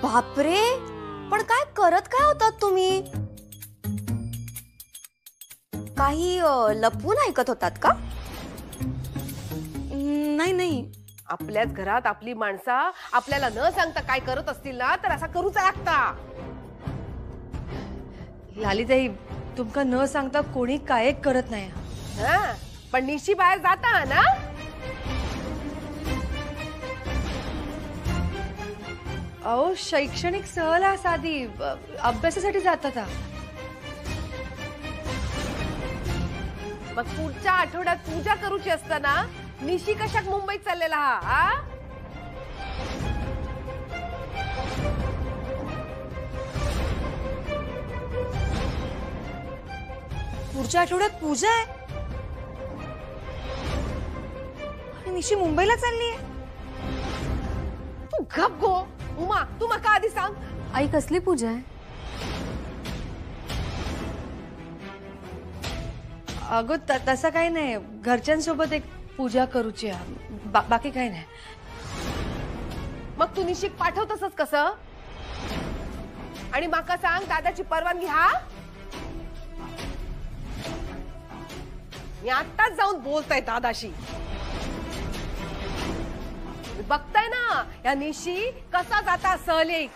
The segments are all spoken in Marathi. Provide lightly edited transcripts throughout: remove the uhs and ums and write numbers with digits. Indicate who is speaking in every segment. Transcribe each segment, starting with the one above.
Speaker 1: बापरे, पण काय करत काय होतात तुम्ही? काही लपवून ऐकत होतात का?
Speaker 2: नाही नाही, आपल्याच घरात आपली माणसं आपल्याला न सांगता काय करत असतील ना तर असा करूच लागता.
Speaker 3: लालीताई, तुमका न सांगता कोणी काय करत नाही.
Speaker 2: हा, पण निशी बाहेर जाता ना.
Speaker 3: अहो, शैक्षणिक सहल साधी अभ्यासासाठी जातात.
Speaker 2: मग पुढच्या आठवड्यात पूजा करूची असताना निशी कशाक मुंबईत चाललेला हा?
Speaker 3: पुढच्या आठवड्यात पूजा आहे आणि निशी मुंबईला चालली आहे.
Speaker 2: तू गप गो. उमा, तू मका आधी सांग.
Speaker 1: आई, कसली पूजा आहे?
Speaker 3: अगं तसं काही नाही, घरच्यांसोबत एक पूजा करूची आहे, बाकी काही नाही.
Speaker 2: मग तू निशिक पाठवतसच कसं? आणि माका सांग, दादाची परवानगी हा? मी आत्ताच जाऊन बोलताय दादाशी. बघताय ना या निशी कसा जाता सहलेक.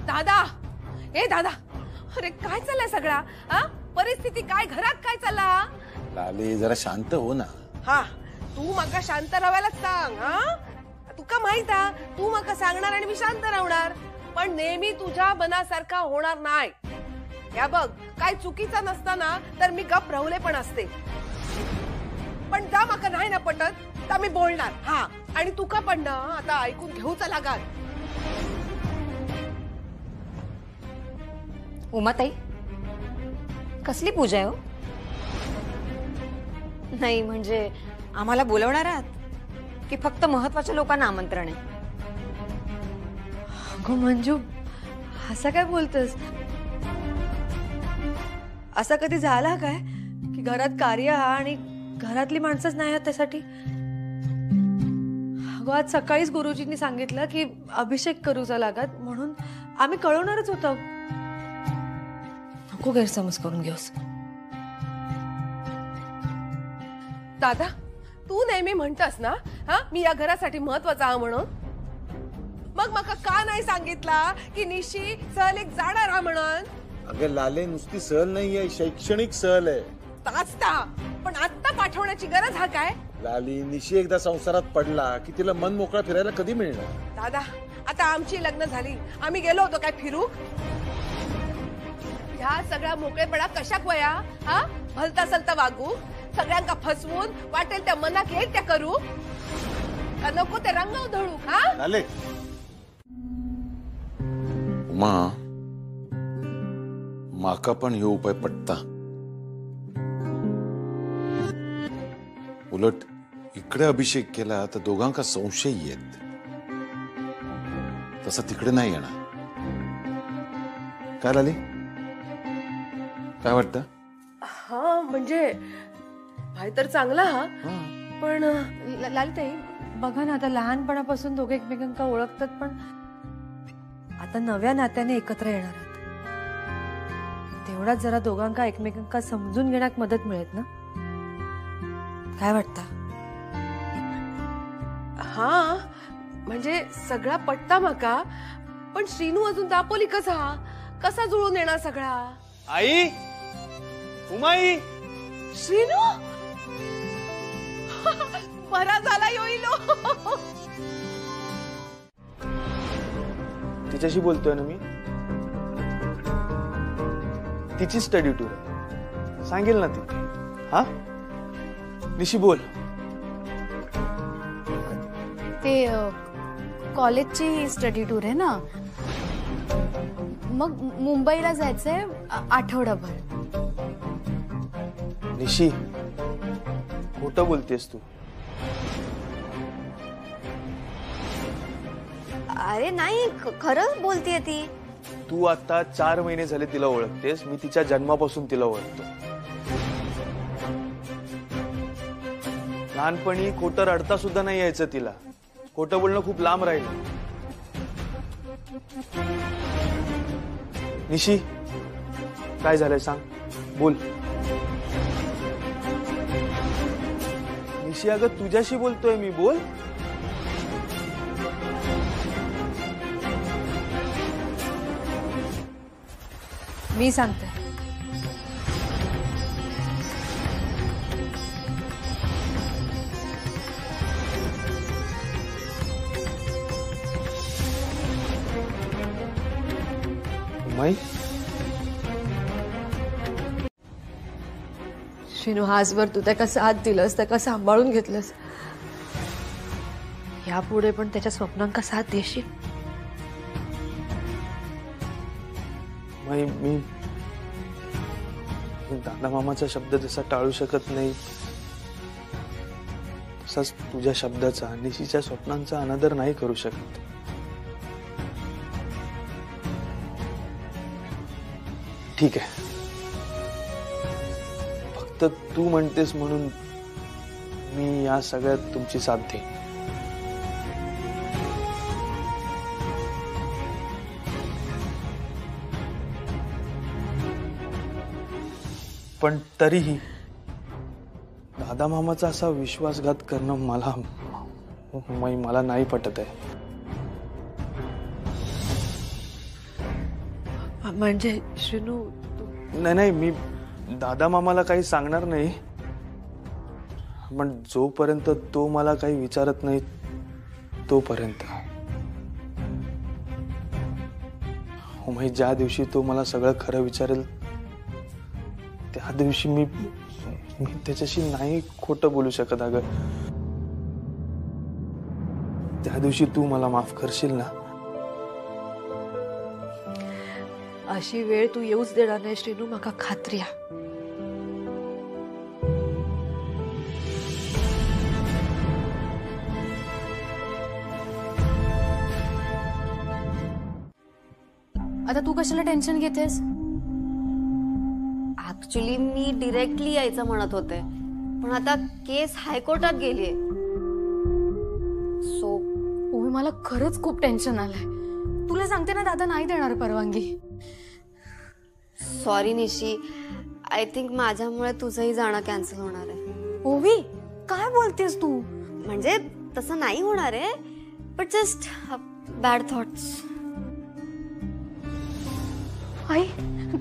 Speaker 2: दादा, ए दादा, अरे काय चाललंय सगळा? परिस्थिती काय, घरात काय चालला?
Speaker 4: लाली, जरा शांत हो ना.
Speaker 2: हा, तू मका शांत राहायला सांग. तुका माहित हा, तू मका सांगणार आणि मी शांत राहणार, पण नेहमी तुझ्या मनासारखा होणार नाही. या बघ, काय चुकीचा नसताना तर मी गप राहुले पण असते, पण जा मका नाही ना पटत तर मी बोलणार. हा, आणि तुका पण ना आता ऐकून घेऊचा लागाल.
Speaker 1: उमाताई, कसली पूजा आहे हो? नाही म्हणजे आम्हाला बोलवणार आहात की फक्त महत्वाच्या लोकांना आमंत्रण आहे?
Speaker 3: अगं मंजू, असं काय बोलतस? असं कधी झाला काय की घरात कार्य हा आणि घरातली माणसंच नाही आहेत त्यासाठी? अगं, आज सकाळीच गुरुजींनी सांगितलं की अभिषेक करूचा लागत, म्हणून आम्ही कळवणारच होतो. नको गैरसमज करून घेऊस.
Speaker 2: दादा, तू नेहमी म्हणतस ना मी या घरासाठी महत्वाचा आहे म्हणून. मग मका का नाही सांगितला की निशी सहल एक जाणार हा म्हणून?
Speaker 4: अगं लाले, नुसती सहल नाहीये, शैक्षणिक सहल आहे.
Speaker 2: ताचता, पण आत्ता पाठवण्याची गरज हा काय?
Speaker 4: लाली, निशी एकदा संसारात पडला की तिला मन मोकळा फिरायला कधी मिळणार?
Speaker 2: दादा, आता आमची लग्न झाली, आम्ही गेलो होतो काय फिरू? ह्या सगळ्या मोकळेपणा कशाक वया? भलता सलता वागू, सगळ्यांका फसवून वाटेल त्या मनाक येईल त्या करू का नको ते रंग उधळू?
Speaker 4: लाले, उमा, माका पण हे उपाय पटता. उलट इकडे अभिषेक केला तर दोघांका संशय येत, तसा तिकडे नाही येणार. काय लाली, काय वाटतं?
Speaker 2: हा, म्हणजे भाई तर चांगला हा, पण
Speaker 3: लालिताई, बघा ना, आता लहानपणापासून दोघे एकमेकांना ओळखतात, पण आता नव्या नात्याने एकत्र येणार आहेत. तेवढाच जरा दोघांका एकमेकांना समजून घेण्यात मदत मिळेल ना? काय वाटतं?
Speaker 2: हा, म्हणजे सगळा पट्टा माका, पण श्रीनू अजून दापोली कसा जुळून येणार सगळा?
Speaker 5: आई, उमाई,
Speaker 2: श्रीनू बरा झाला योईलो.
Speaker 5: तिच्याशी बोलतोय ना मी. तिची स्टडी टूर आहे, सांगेल ना ती. हा, निशी बोल.
Speaker 6: ते कॉलेजची स्टडी टूर आहे ना, मग मुंबईला जायचंय आठवडाभर.
Speaker 5: निशी, खोटं बोलतेस तू.
Speaker 1: अरे नाही, खरं बोलतीये ती.
Speaker 5: तू आता 4 महिने झाले तिला ओळखतेस. मी तिच्या जन्मापासून तिला ओळखतो. लहानपणी खोटं रडता सुद्धा नाही यायचं तिला. खोटं बोलणं खूप लांब राहिलं. निशी, काय झालंय सांग, बोल. निशी, अगं तुझ्याशी बोलतोय मी, बोल.
Speaker 3: मी सांगते.
Speaker 5: माई,
Speaker 3: श्रीनू, आजवर तू त्याला साथ दिलंस, त्याला सांभाळून घेतलंस. यापुढे पण त्याच्या स्वप्नांका साथ देशील?
Speaker 5: माई, मी दादा मामाचा शब्द जसा टाळू शकत नाही, तसाच तुझ्या शब्दाचा, निशीच्या स्वप्नांचा अनादर नाही करू शकत. ठीक आहे, फक्त तू म्हणतेस म्हणून मी या सगळ्यात तुमची साथ देईन. पण तरीही दादा मामाचा असा विश्वासघात करणं मला नाही पटत आहे.
Speaker 3: म्हणजे श्रीनू,
Speaker 5: नाही, मी दादा मामाला काही सांगणार नाही, पण जोपर्यंत तो मला काही विचारत नाही तोपर्यंत. ज्या दिवशी तो मला सगळं खरं विचारेल त्या दिवशी मी त्याच्याशी नाही खोटं बोलू शकत. अगं, त्या दिवशी तू मला माफ करशील ना?
Speaker 3: अशी वेळ तू येऊच देणार नाही श्रीनू, माका खात्री आहे.
Speaker 6: आता तू कशाला टेन्शन घेतेस?
Speaker 1: ऍक्च्युली मी डिरेक्टली यायचं म्हणत होते, पण आता केस हायकोर्टात गेलीये. सो
Speaker 6: ओवी, मला खरंच खूप टेन्शन आलंय. तुला सांगते ना, दादा नाही देणार परवानगी.
Speaker 1: सॉरी निशी, आय थिंक माझ्यामुळे तुझंही जाणं कॅन्सल होणार आहे.
Speaker 6: ओवी, काय बोलतेस तू?
Speaker 1: म्हणजे तसं नाही होणार आहे, बट जस्ट बॅड थॉट्स.
Speaker 6: आई,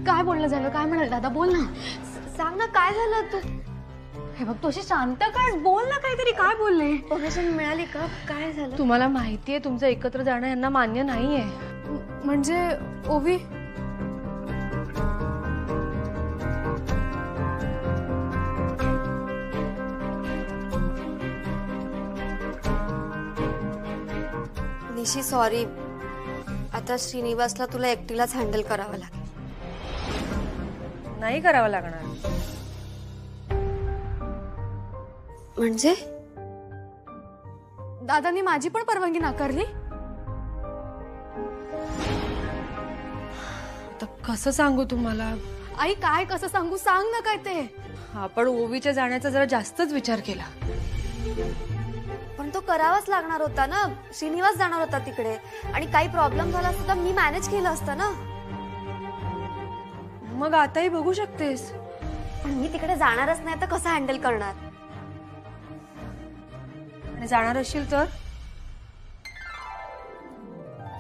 Speaker 6: काय बोलणं झालं? काय म्हणाल दादा? बोल ना,
Speaker 1: सांग ना, काय झालं? तू
Speaker 6: हे बघ, तू अशी शांत काय? बोल ना काहीतरी. काय बोलले?
Speaker 1: परमिशन मिळाली का? काय झालं?
Speaker 3: तुम्हाला माहितीये तुमचं एकत्र जाणं यांना मान्य नाहीये.
Speaker 6: म्हणजे ओवी,
Speaker 1: निशी सॉरी, आता श्रीनिवासला तुला एकटीलाच हँडल करावं लागेल.
Speaker 3: नाही करावं लागणार.
Speaker 1: म्हणजे
Speaker 6: दादानी माझी पण परवानगी नाकारली?
Speaker 3: तर कसं सांगू तुम्हाला?
Speaker 6: आई, काय कसं सांगू? सांग ना काय ते.
Speaker 3: आपण ओवीच्या जाण्याचा जरा जास्तच विचार केला.
Speaker 1: पण तो करावाच लागणार होता ना. श्रीनिवास जाणार होता तिकडे, आणि काही प्रॉब्लेम झाला सुद्धा मी मॅनेज केलं असतं ना.
Speaker 3: मग आताही बघू शकतेस.
Speaker 1: पण मी तिकडे जाणारच नाही तर कसं हँडल करणार?
Speaker 3: आणि जाणार असशील तर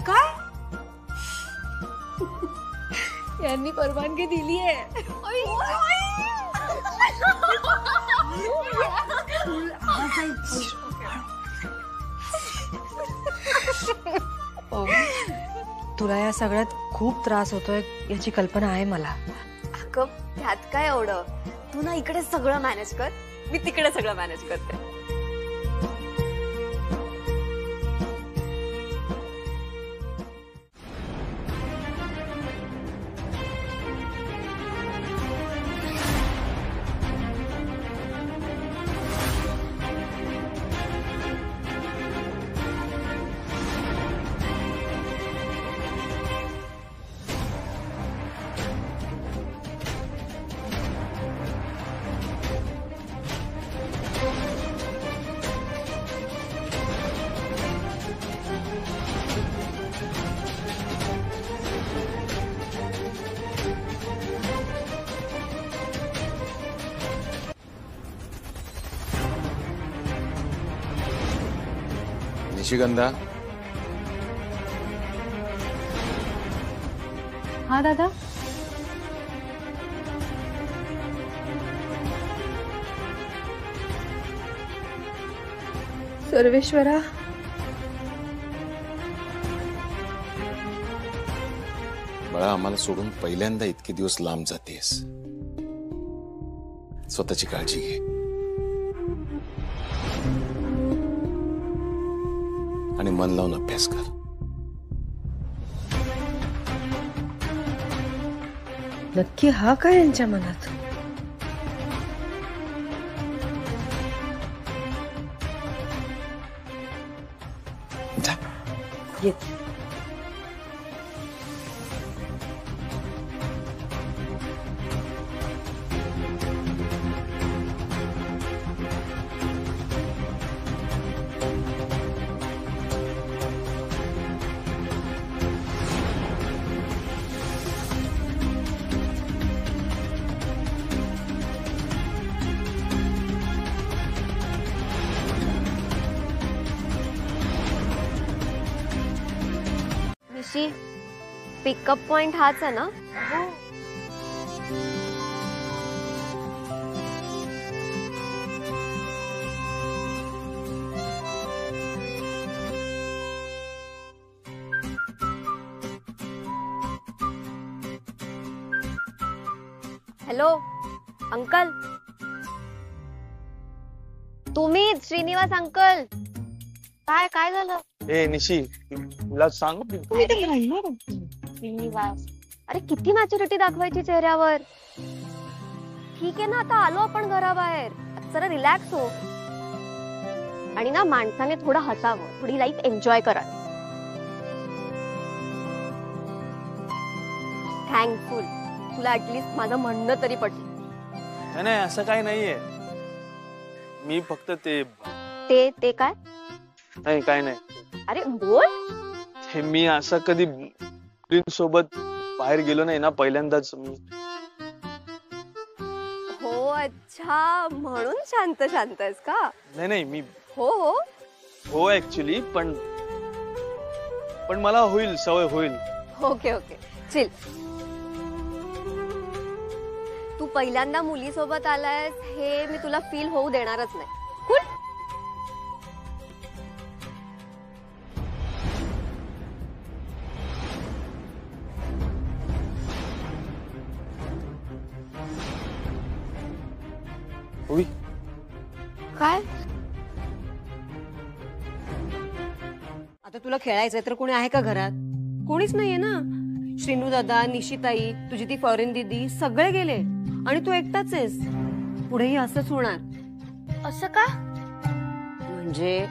Speaker 3: काय? यांनी परवानगी दिली आहे. तुला या सगळ्यात खूप त्रास होतोय याची कल्पना आहे मला.
Speaker 1: अगं, त्यात काय एवढं? तू ना इकडे सगळं मॅनेज कर, मी तिकडे सगळं मॅनेज करते.
Speaker 7: निशिगंधा,
Speaker 6: हा दादा.
Speaker 3: सर्वेश्वरा,
Speaker 7: बाळा आम्हाला सोडून पहिल्यांदा इतके दिवस लांब जातेस. स्वतःची काळजी घे. आणि मन लावून अभ्यास कर.
Speaker 3: नक्की हा काय यांच्या मनात?
Speaker 7: जा.
Speaker 3: येत.
Speaker 1: निशी, पिकअप पॉइंट हाच आहे ना? हॅलो अंकल, तुम्ही श्रीनिवास अंकल. काय काय झालं?
Speaker 5: ए निशी, तुला सांगू की
Speaker 1: श्रीनिवास, अरे किती मॅच्युरिटी दाखवायची चेहऱ्यावर. ठीक आहे ना, आता आलो आपण घराबाहेर, जरा रिलॅक्स हो. आणि ना माणसाने थोडं हसावं, थोडी लाईफ एन्जॉय करा. थँकफुल, तुला ऍटलीस्ट माझं म्हणणं तरी पटलं.
Speaker 5: नाही नाही, असं काही नाहीये. मी फक्त ते
Speaker 1: ते काय?
Speaker 5: नाही काय नाही.
Speaker 1: अरे बोल.
Speaker 5: हे मी असं कधी सोबत बाहेर गेलो नाही ना, पहिल्यांदाच मी.
Speaker 1: हो अच्छा, म्हणून शांत शांत आहेस का?
Speaker 5: नाही नाही, मी
Speaker 1: हो हो
Speaker 5: हो ऍक्च्युली, पण मला होईल, सवय होईल.
Speaker 1: Okay okay chill. तू पहिल्यांदा मुलीसोबत आलायस हे मी तुला फील होऊ देणारच नाही. कुल.
Speaker 5: होई.
Speaker 1: काय?
Speaker 2: आता तुला खेळायचंय तर कोणी आहे का घरात? कोणीच नाहीये ना. श्रीनू दादा, निशिताई, तुझी ती फॉरेन दीदी सगळे गेले आणि तू एकटाच आहेस. पुढेही असंच होणार.
Speaker 1: असं का?
Speaker 2: म्हणजे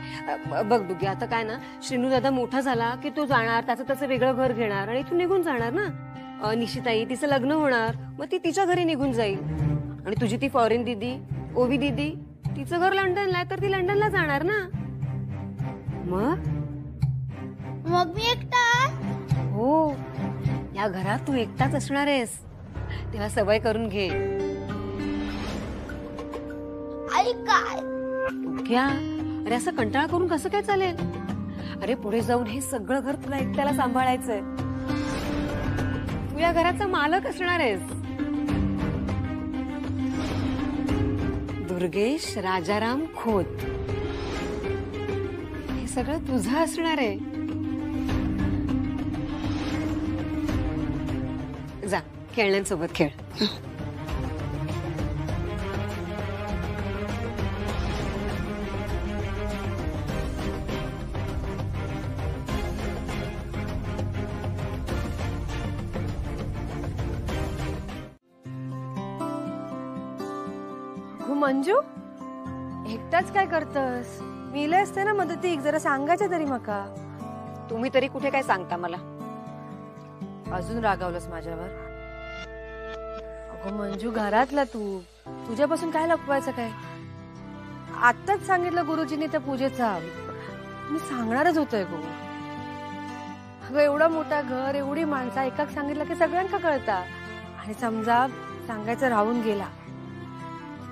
Speaker 2: बघ दुगी, आता काय ना, श्रीनू दादा मोठा झाला की तो जाणार, त्याचं वेगळं घर घेणार आणि तू निघून जाणार ना. निशिताई, तिचं लग्न होणार, मग ती तिच्या घरी निघून जाईल. आणि तुझी ती फॉरेन दीदी, ओवी दीदी, तिचं घर लंडनला आहे तर ती लंडनला जाणार ना. मग
Speaker 1: मी एकटा?
Speaker 2: हो, या घरात तू एकटाच असणार आहेस. तेव्हा सवय करून घे.
Speaker 1: आई काय?
Speaker 2: क्या? अरे असं कंटाळा करून कसं काय चालेल? अरे पुढे जाऊन हे सगळं घर तुला एकट्याला सांभाळायचंय. तू या घराचा मालक असणार आहेस. दुर्गेश राजाराम खोत, हे सगळं तुझं असणार आहे. जा खेळण्यांसोबत खेळ.
Speaker 3: मंजू, एकटाच काय करतस? मिले असते ना मदतीक, जरा सांगायचं तरी मका.
Speaker 2: तुम्ही तरी कुठे काय सांगता मला?
Speaker 3: अजून रागावलंस माझ्यावर? अगं मंजू, घरातला तू, तुझ्यापासून काय लपवायचं काय? आत्ताच सांगितलं गुरुजींनी त्या पूजेचा. मी सांगणारच होतोय गो. अगं एवढा मोठा घर, एवढी माणसं, एकाक सांगितलं की सगळ्यांका कळता. आणि समजा सांगायचं राहून गेला,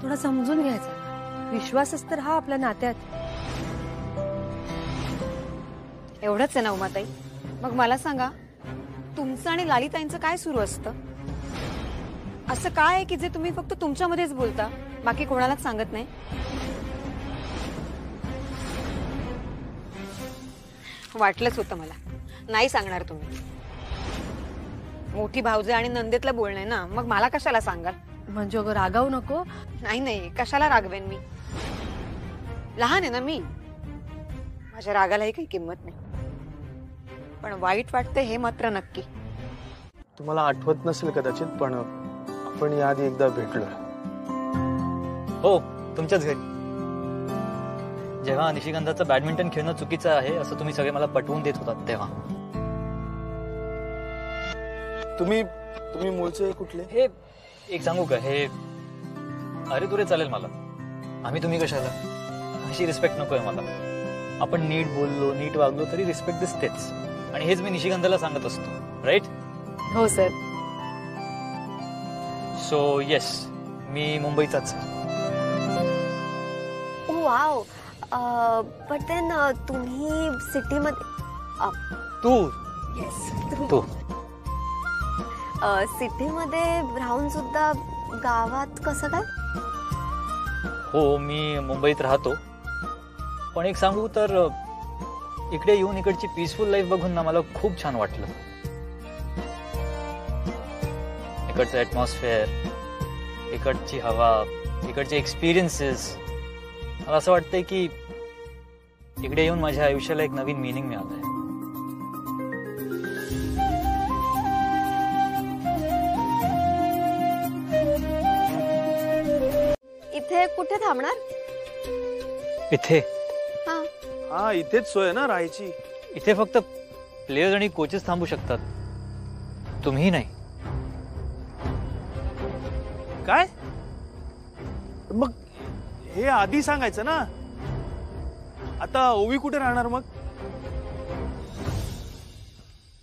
Speaker 3: थोडा समजून घ्यायचा. विश्वासच तर हा आपल्या नात्यात.
Speaker 8: एवढंच आहे ना उमाताई? मग मला सांगा, तुमचं आणि लालिताईंचं काय सुरू असतं? असं काय आहे की जे तुम्ही फक्त तुमच्यामध्येच बोलता, बाकी कोणालाच सांगत नाही? वाटलंच होतं मला, नाही सांगणार तुम्ही. मोठी भाऊजे आणि नंदेतलं बोलणं आहे ना, मग मला कशाला सांगाल?
Speaker 3: म्हणजे अगं रागावू नको.
Speaker 8: नाही नाही, कशाला रागवेन मी? लहान आहे ना मी, माझ्या रागालाही काही किंमत नाही. पण वाईट वाटते हे मात्र नक्की.
Speaker 5: तुम्हाला आठवत नसेल कदाचित, पण आपण याआधी एकदा भेटलोय.
Speaker 9: हो, तुमच्याच घरी. जेव्हा निशिगंधाचं बॅडमिंटन खेळणं चुकीचं आहे असं तुम्ही सगळे मला पटवून देत होतात तेव्हा.
Speaker 5: तुम्ही मूळचे कुठले?
Speaker 9: हे एक सांगू का, हे अरे तुरे चालेल मला. आम्ही तुम्ही कशाला? अशी रिस्पेक्ट नकोय मला. आपण नीट बोललो, नीट वागलो तरी रिस्पेक्ट दिसतेच. आणि हेच मी निशिगंधाला सांगत असतो, राईट?
Speaker 8: हो सर.
Speaker 9: सो येस, मी मुंबईचाच.
Speaker 1: वाव. बट देन तुम्ही सिटीमध्ये
Speaker 9: तू
Speaker 1: सिटीमध्ये राहून सुद्धा गावात कसं काय?
Speaker 9: हो, मी मुंबईत राहतो. पण एक सांगू तर, इकडे येऊन इकडची पीसफुल लाईफ बघून ना मला खूप छान वाटलं. इकडचं ॲटमॉस्फिअर, इकडची हवा, इकडचे एक्सपिरियन्सेस. मला असं वाटतंय की इकडे येऊन माझ्या आयुष्याला एक नवीन मिनिंग मिळालंय.
Speaker 1: इथे कुठे थांबणार?
Speaker 9: इथे
Speaker 5: हा, इथेच सोय ना राहायची.
Speaker 9: इथे फक्त प्लेयर्स आणि कोचेस थांबू शकतात, तुम्ही नाही.
Speaker 5: काय? मग हे आधी सांगायचं ना. आता ओवी कुठे राहणार मग?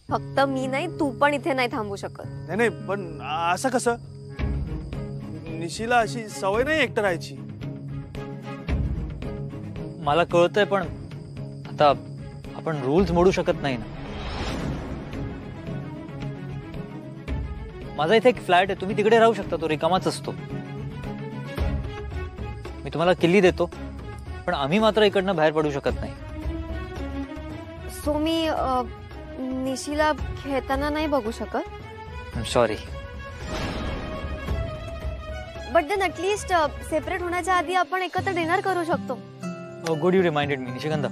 Speaker 1: फक्त मी नाही, तू पण इथे नाही थांबू शकत.
Speaker 5: नाही नाही, पण असं कसं? निशीला अशी सवय नाही एकटं राहायची.
Speaker 9: मला कळतंय, पण आता आपण रूल्स मोडू शकत नाही ना. माझा इथे एक फ्लॅट आहे, तुम्ही तिकडे राहू शकता, तो रिकामाच असतो. मी तुम्हाला किल्ली देतो, पण आम्ही मात्र इकडनं बाहेर पडू शकत नाही.
Speaker 1: सो मी निशीला खेळताना नाही बघू शकत.
Speaker 9: Sorry.
Speaker 1: But then at least separate होण्याच्या आधी आपण एकत्र डिनर करू शकतो.
Speaker 9: Good, you reminded me. Nishigandha,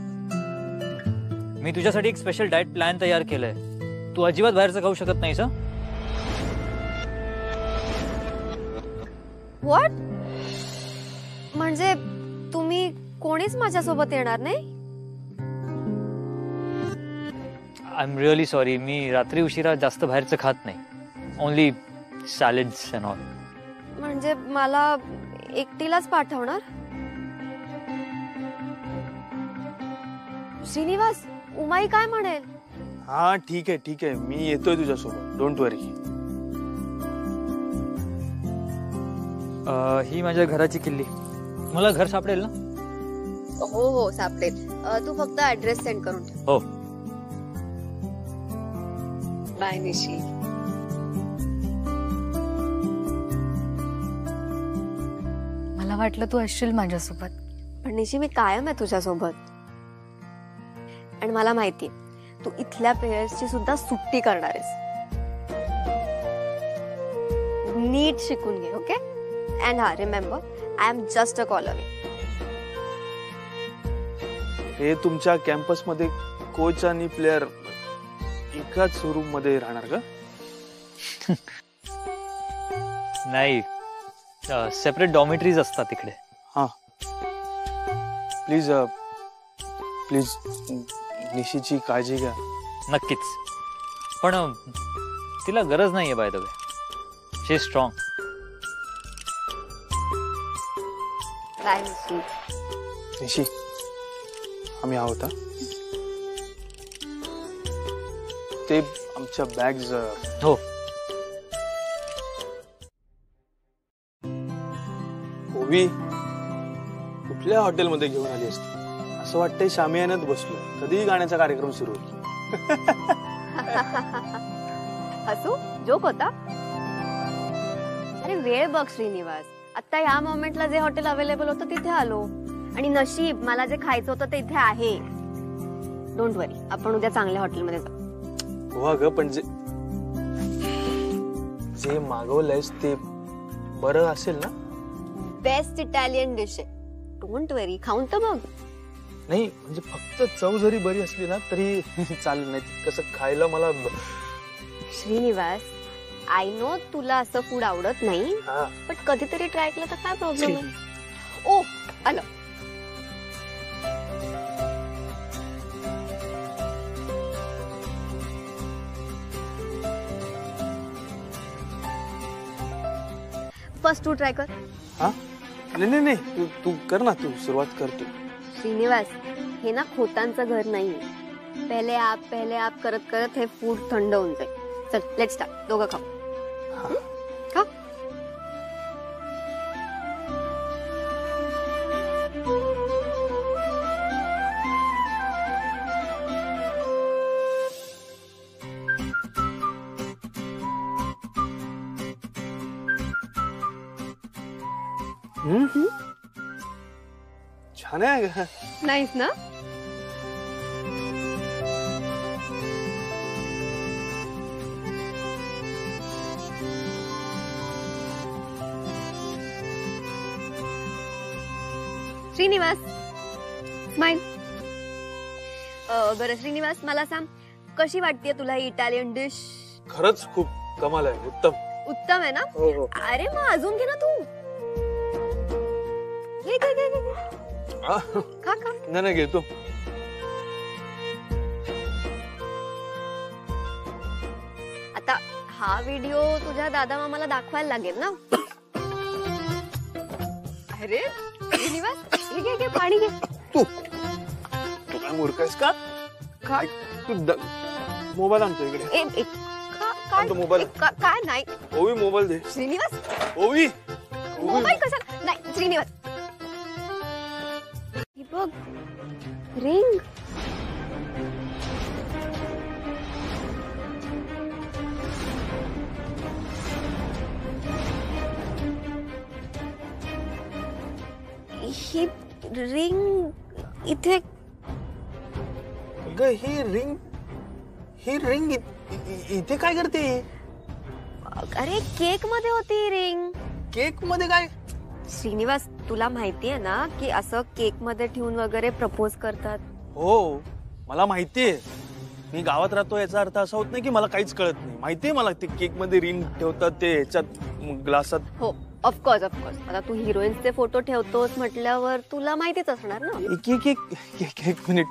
Speaker 9: मी तुझ्यासाठी एक स्पेशल डाएट प्लॅन तयार केलाय. तू अजिबात बाहेरचं खाऊ शकत नाहीस.
Speaker 1: व्हॉट? म्हणजे तुम्ही कोणीच माझ्यासोबत येणार नाही?
Speaker 9: I am really sorry. मी रात्री उशिरा जास्त बाहेरचं खात नाही. Only salads and all.
Speaker 1: म्हणजे मला एकटीलाच पाठवणार? श्रीनिवास, उमाई काय म्हणेल?
Speaker 5: हा, ठीक आहे, मी येतोय तुझ्यासोबत. डोंट वरी.
Speaker 9: ही माझ्या घराची किल्ली. मला घर सापडेल ना?
Speaker 1: हो सापडेल. तू फक्त ऍड्रेस सेंड करून ठेव.
Speaker 9: हो.
Speaker 8: बाय निशी. मला वाटलं तू असशील माझ्यासोबत.
Speaker 1: पण निशी, मी कायम आहे तुझ्यासोबत. आणि मला माहिती तू इथल्या प्लेयर्सची सुद्धा सुट्टी करणार आहेस. नीट शिकून घे, ओके? अँड हा, remember, I am just a call away.
Speaker 5: हे तुमच्या कॅम्पस मध्ये कोच आणि प्लेयर एकाच रूम मध्ये राहणार का?
Speaker 9: नाही, सेपरेट डॉर्मेटरीज असतात तिकडे.
Speaker 5: हा, प्लीज प्लीज निशीची काळजी घ्या.
Speaker 9: नक्कीच. पण तिला गरज नाहीये, by the way. She is strong.
Speaker 1: Bye Nishi.
Speaker 5: Nishi, आम्ही आहोत. ते आमच्या बॅग्स.
Speaker 9: हो.
Speaker 5: ओवी कुठल्या हॉटेलमध्ये घेऊन आली असती? असं वाटतंय शामियानात बसलो, कधीही गाण्याचा कार्यक्रम सुरू होईल.
Speaker 1: हसू जोक होता. अरे वेळ बघ श्रीनिवास, आता ह्या मोमेंटला जे हॉटेल अवेलेबल होतं तिथे आलो आणि नशीब मला जे खायचं होतं ते इथे आहे. डोंट वरी, आपण उद्या चांगल्या हॉटेलमध्ये जाऊ.
Speaker 5: हो अगं, पण जे मागवलंयस ते बरं असेल ना?
Speaker 1: बेस्ट इटालियन डिश आहे. डोंट वरी, खाऊन तर बघ.
Speaker 5: नाही म्हणजे फक्त चव जरी बरी असली ना तरी चालेल. नाही कसं खायला मला
Speaker 1: श्रीनिवास, आय नो तुला असं फूड आवडत नाही, पण कधीतरी ट्राय केलं तर काय प्रॉब्लेम आहे. ओ आलं. फर्स्ट तू ट्राय कर.
Speaker 5: हा नाही नाही तू कर ना, तू सुरुवात कर तू.
Speaker 1: श्रीनिवास, हे ना खोतांचं घर नाही. पहिले आप करत करत हे फूड थंड होऊन जाईल. चल लेट स्टार्ट. दोघं खाऊ. खा.
Speaker 5: छान आहे.
Speaker 1: नाईस ना. श्रीनिवास स्माइल. बरं श्रीनिवास, मला सांग कशी वाटतेय तुला ही इटालियन डिश?
Speaker 5: खरंच खूप कमाल आहे. उत्तम
Speaker 1: उत्तम आहे ना.
Speaker 5: हो.
Speaker 1: अरे मग अजून घे ना तू. घे घे घे घे. खा खा.
Speaker 5: नाही घेतो.
Speaker 1: आता हा व्हिडिओ तुझ्या दादा मामाला दाखवायला लागेल ना. अरे श्रीनिवास, घे घे पाणी घे.
Speaker 5: तू काय मूर्ख आहेस का?
Speaker 1: काय
Speaker 5: तू मोबाईल आणतो इकडे. मोबाईल
Speaker 1: काय नाही.
Speaker 5: ओवी मोबाईल दे.
Speaker 1: श्रीनिवास,
Speaker 5: ओवी
Speaker 1: मोबाईल कशाला? नाही श्रीनिवास. बघ रिंग. ही रिंग इथे.
Speaker 5: ही रिंग इथे काय करते?
Speaker 1: अरे केक मध्ये होती ही रिंग.
Speaker 5: केक मध्ये काय?
Speaker 1: श्रीनिवास, तुला माहितीये ना की असं केक मध्ये ठेवून वगैरे प्रपोज करतात.
Speaker 5: हो मला माहितीये. मी गावात राहतो याचा अर्थ असा होत नाही की मला काहीच कळत नाही. माहितीये मला ते केक मध्ये रिंग ठेवतात, ते ह्याच्यात ग्लासात.
Speaker 1: हो ऑफकोर्स. आता तू हिरोईन्सचे फोटो ठेवतोस म्हटल्यावर तुला माहितीच असणार ना.
Speaker 5: एक मिनिट.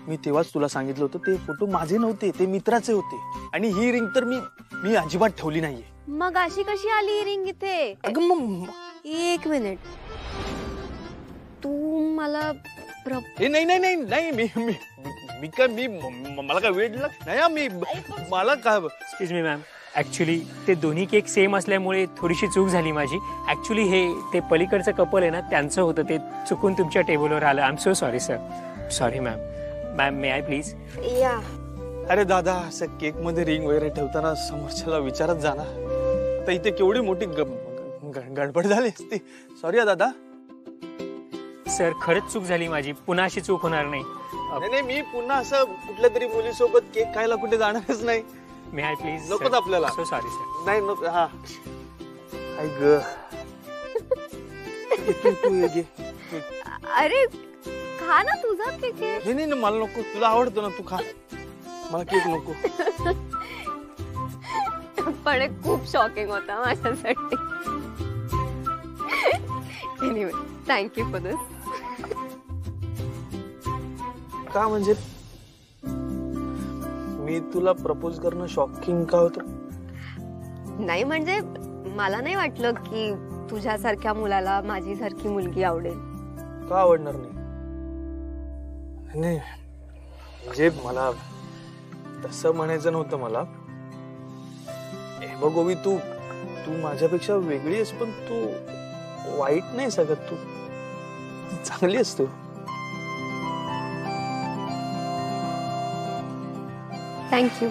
Speaker 5: मी तेव्हाच तुला सांगितलं होतं ते फोटो माझे नव्हते, ते मित्राचे होते. आणि ही रिंग तर मी अजिबात ठेवली नाहीये.
Speaker 1: मग अशी कशी आली ही रिंग इथे? एक मिनिट. तू मला
Speaker 5: नाही मला काय वेळ नाही. मी मला काय.
Speaker 10: एक्सक्यूज मी मॅम, ऍक्च्युली ते दोन्ही केक सेम असल्यामुळे थोडीशी चूक झाली माझी. ऍक्च्युली हे ते पलीकडचं कपल आहे ना, त्यांचं होतं, ते चुकून तुमच्या टेबलवर आलं. I am so sorry sir. Sorry ma'am. Ma'am may I please?
Speaker 1: या.
Speaker 5: अरे दादा, असं केक मध्ये रिंग वगैरे ठेवताना समोरच्याला विचारत जाणार. तर इथे केवढी मोठी गडबड झाली असती. सॉरी दादा.
Speaker 10: सर खरंच चूक झाली माझी, पुन्हा अशी चूक होणार नाही.
Speaker 5: नाही मी पुन्हा असं कुठल्या तरी मुलीसोबत केक खायला कुठे जाणारच नाही.
Speaker 10: मे आय प्लीज?
Speaker 5: नकोच आपल्याला.
Speaker 10: So sorry sir.
Speaker 5: नाही नको. हा आई ग. तू घे.
Speaker 1: अरे खा ना तुझा केक आहे.
Speaker 5: नाही मला नको. तुला आवडतो ना, तू खा. मला केक नको.
Speaker 1: पण एक खूप शॉकिंग होता माझ्यासाठी. एनिवे थँक्यू फॉर दिस.
Speaker 5: का म्हणजे मी तुला प्रपोज करणं शॉकिंग का होतं?
Speaker 1: नाही म्हणजे मला नाही वाटलं की तुझ्यासारख्या मुलाला माझी सारखी मुलगी आवडेल.
Speaker 5: का आवडणार नाही? नाही म्हणजे मला तसं म्हणायचं नव्हतं. मला हे बघ ओवी, तू माझ्यापेक्षा वेगळी आहेस, पण तू वाईट नाही सगळं. तू चांगली आहेस. तू
Speaker 1: थँक्यू.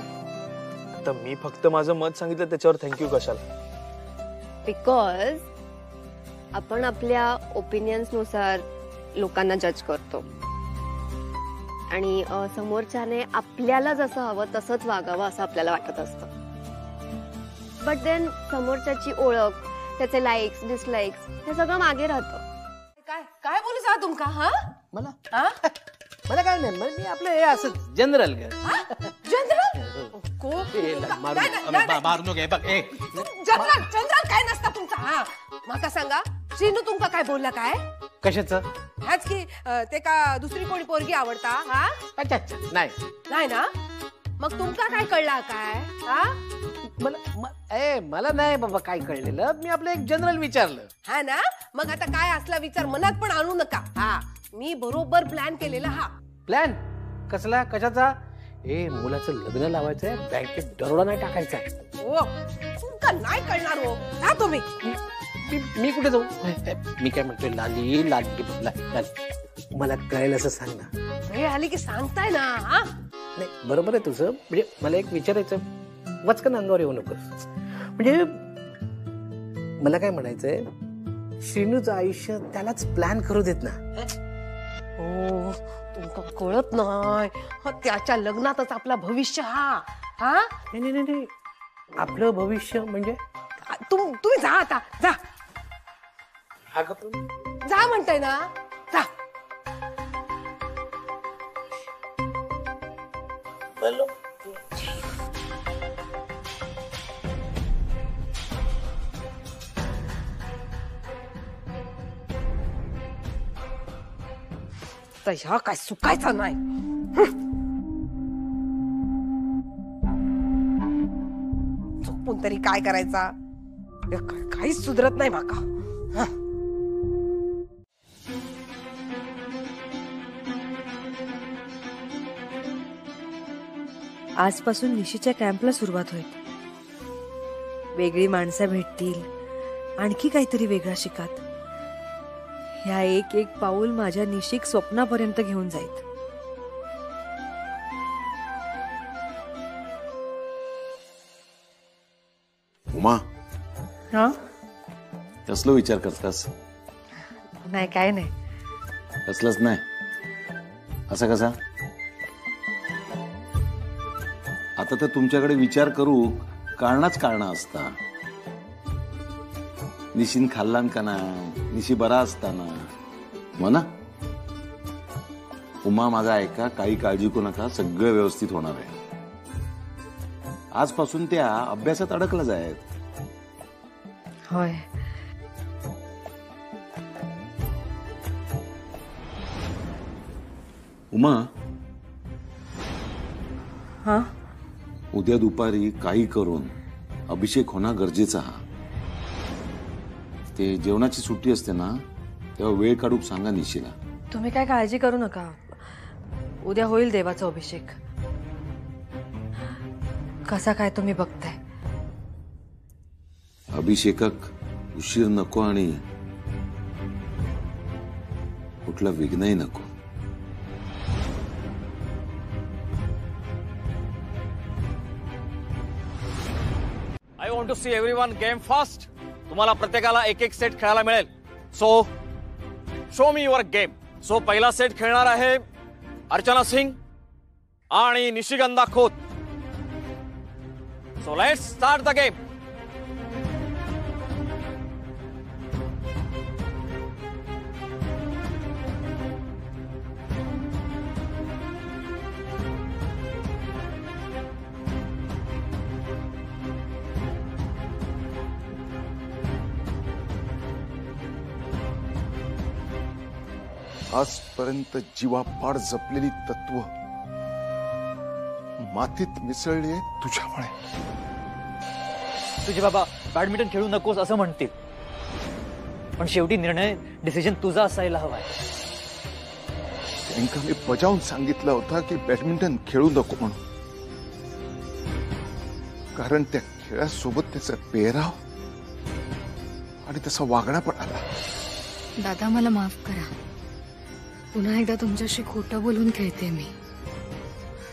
Speaker 5: आता मी फक्त माझं मत सांगितलं त्याच्यावर थँक्यू कशाला?
Speaker 1: बिकॉज आपण आपल्या ओपिनियन्स नुसार लोकांना जज करतो आणि समोरच्याने आपल्याला जसं हवं तसंच वागावं असं आपल्याला वाटत असतं. बट देन समोरच्याची ओळख, त्याचे लाईक्स डिसलाईक्स हे सगळं मागे राहतं.
Speaker 2: काय काय बोलू सा तुमका? हा
Speaker 11: मला
Speaker 2: हा
Speaker 11: मला काय नाही, मी आपलं हे असं जनरल
Speaker 2: जनरल
Speaker 11: मारू नको. बघ
Speaker 2: जनरल जनरल काय नसता तुमचा. हा माका सांगा, श्रीनू तुमका काय बोलला? काय
Speaker 11: कशाचं?
Speaker 2: ह्याच की ते का दुसरी कोणी पोरगी आवडता? हा
Speaker 11: अच्छा अच्छा, नाही
Speaker 2: नाही ना, मग तुमका काय कळला? काय हा
Speaker 11: मला नाही बाबा काय कळलेलं, मी आपलं एक जनरल विचारलं.
Speaker 2: हा ना, मग आता काय असला विचार मनात पण आणू नका. हा मी बरोबर प्लॅन केलेला. हा
Speaker 11: प्लॅन कसला? कशाचा? मुलाचं लग्न लावायचंय, बँकेत दरोडा नाही टाकायचा.
Speaker 2: ओ तुमका नाही कळणार हो. हा तुम्ही
Speaker 11: मी कुठे जाऊ? मी काय म्हणतोय, लाली लाली मला कळेल असं सांग ना.
Speaker 2: वेळ आली की सांगताय ना. हा
Speaker 11: नाही बरोबर आहे तुझं, म्हणजे मला एक विचारायचं, वचकन अंगावर येऊ नकोस. म्हणजे मला काय म्हणायचंय, श्रीनूचं आयुष्य त्यालाच प्लॅन करू देत ना.
Speaker 2: हो तुमका कळत नाही, त्याच्या लग्नातच आपला भविष्य. हा हा
Speaker 11: नाही नाही नाही, आपलं भविष्य म्हणजे
Speaker 2: तुम्ही जा आता, जा जा म्हणताय ना, जा. तर ह्या काय सुकायचा नाही. चुकून तरी काय करायचा, काहीच सुधरत नाही माका.
Speaker 3: आजपासून निशीच्या कॅम्पला सुरुवात होईल. वेगळी माणसं भेटतील, आणखी काहीतरी वेगळा शिकात. ह्या एक एक पाऊल माझ्या निशिक स्वप्नापर्यंत घेऊन जाईल.
Speaker 7: उमा,
Speaker 3: हा
Speaker 7: कसलं विचार करतास?
Speaker 3: नाही काय नाही.
Speaker 7: कसलंच नाही. असं कसा? आता तर तुमच्याकडे विचार करू कारणच कारण असता. निशीन खाल्लान का ना, निशी बरा असताना म्हणा. उमा माझा ऐका, काही काळजी करू नका, सगळं व्यवस्थित होणार आहे. आजपासून त्या अभ्यासात अडकला आहेत.
Speaker 3: होय.
Speaker 7: उमा,
Speaker 3: हा
Speaker 7: उद्या दुपारी काही करून अभिषेक होणं गरजेचं आहे. ते जेवणाची सुट्टी असते ना, तेव्हा वेळ काढून सांगा निशीला.
Speaker 3: तुम्ही काय काळजी करू नका, उद्या होईल देवाचा अभिषेक. कसा काय तुम्ही बघताय.
Speaker 7: अभिषेकाक उशीर नको आणि कुठला विघ्नही नको.
Speaker 9: I want to see everyone game fast. तुम्हाला प्रत्येकाला एक एक सेट खेळायला मिळेल. So show me your game. So पहिला सेट खेळणार आहे अर्चना सिंग आणि Nishigandha Khot. So let's start the game.
Speaker 12: आजपर्यंत जीवापाड जपलेली तत्व मातीत मिसळली तुझ्यामुळे.
Speaker 9: तुझे बाबा बॅडमिंटन खेळू नकोस असं म्हणतील, पण शेवटी निर्णय डिसिजन तुझा असायला हवाय.
Speaker 12: त्यांना मी बजावून सांगितलं होतं की बॅडमिंटन खेळू नको म्हणून, कारण त्या खेळासोबत त्याचा पेहराव आणि त्याचा वागणा पण आला.
Speaker 6: दादा मला माफ करा, पुन्हा एकदा तुमच्याशी खोटं बोलून खेळते मी.